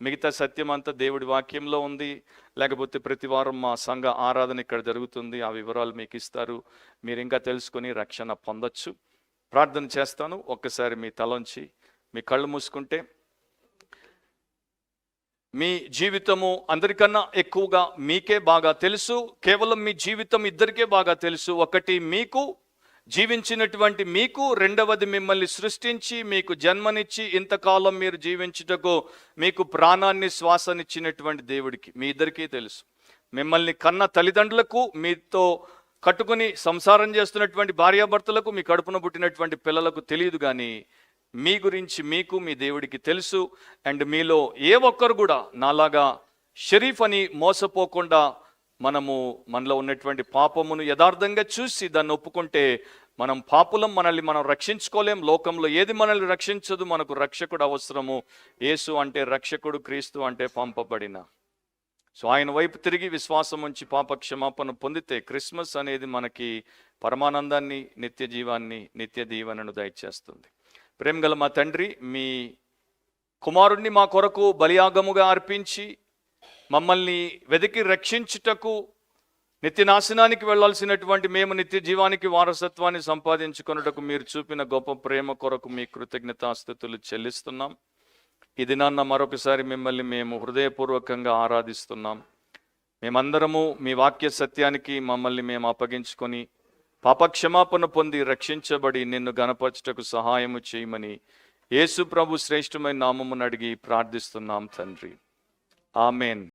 మిగతా సత్యం అంతా దేవుడి వాక్యంలో ఉంది. లేకపోతే ప్రతి వారం మా సంఘ ఆరాధన ఇక్కడ జరుగుతుంది, ఆ వివరాలు మీకు ఇస్తారు. మీరు ఇంకా తెలుసుకొని రక్షణ పొందొచ్చు. ప్రార్థన చేస్తాను. ఒక్కసారి మీ తలంచి మీ కళ్ళు మూసుకుంటే, మీ జీవితము అందరికన్నా ఎక్కువగా మీకే బాగా తెలుసు. కేవలం మీ జీవితం ఇద్దరికే బాగా తెలుసు. ఒకటి మీకు, జీవించినటువంటి మీకు. రెండవది మిమ్మల్ని సృష్టించి మీకు జన్మనిచ్చి ఇంతకాలం మీరు జీవించుటకు మీకు ప్రాణాన్ని, శ్వాసనిచ్చినటువంటి దేవుడికి, మీ ఇద్దరికీ తెలుసు. మిమ్మల్ని కన్న తల్లిదండ్రులకు, మీతో కట్టుకుని సంసారం చేస్తున్నటువంటి భార్యాభర్తలకు, మీ కడుపున పుట్టినటువంటి పిల్లలకు తెలియదు. కానీ మీ గురించి మీకు, మీ దేవుడికి తెలుసు. అండ్ మీలో ఏ ఒక్కరు కూడా నాలాగా షరీఫ్ అని మోసపోకుండా, మనలో ఉన్నటువంటి పాపమును యథార్థంగా చూసి దాన్ని ఒప్పుకుంటే మనం పాపులం, మనల్ని మనం రక్షించుకోలేం. లోకంలో ఏది మనల్ని రక్షించదు. మనకు రక్షకుడు అవసరము. యేసు అంటే రక్షకుడు, క్రీస్తు అంటే పంపబడిన. సో ఆయన వైపు తిరిగి విశ్వాసం ఉంచి పాప క్షమాపణ పొందితే క్రిస్మస్ అనేది మనకి పరమానందాన్ని, నిత్య జీవాన్ని, నిత్య దీవెనను దయచేస్తుంది. ప్రేమగల మా తండ్రి, మీ కుమారుణ్ణి మా కొరకు బలియాగముగా అర్పించి మమ్మల్ని వెతికి రక్షించుటకు, నిత్యనాశనానికి వెళ్లాల్సినటువంటి మేము నిత్య జీవానికి వారసత్వాన్ని సంపాదించుకొనుటకు మీరు చూపిన గొప్ప ప్రేమ కొరకు మీ కృతజ్ఞతాస్తుతులు చెల్లిస్తున్నాం. ఈ దినాన్న మరొకసారి మిమ్మల్ని మేము హృదయపూర్వకంగా ఆరాధిస్తున్నాం. మేమందరము మీ వాక్య సత్యానికి మమ్మల్ని మేము అప్పగించుకొని పాపక్షమాపణ పొంది రక్షించబడి నిన్ను గణపరచుటకు సహాయము చేయమని యేసు ప్రభు శ్రేష్టమైన నామమును అడిగి ప్రార్థిస్తున్నాం తండ్రి. ఆమెన్.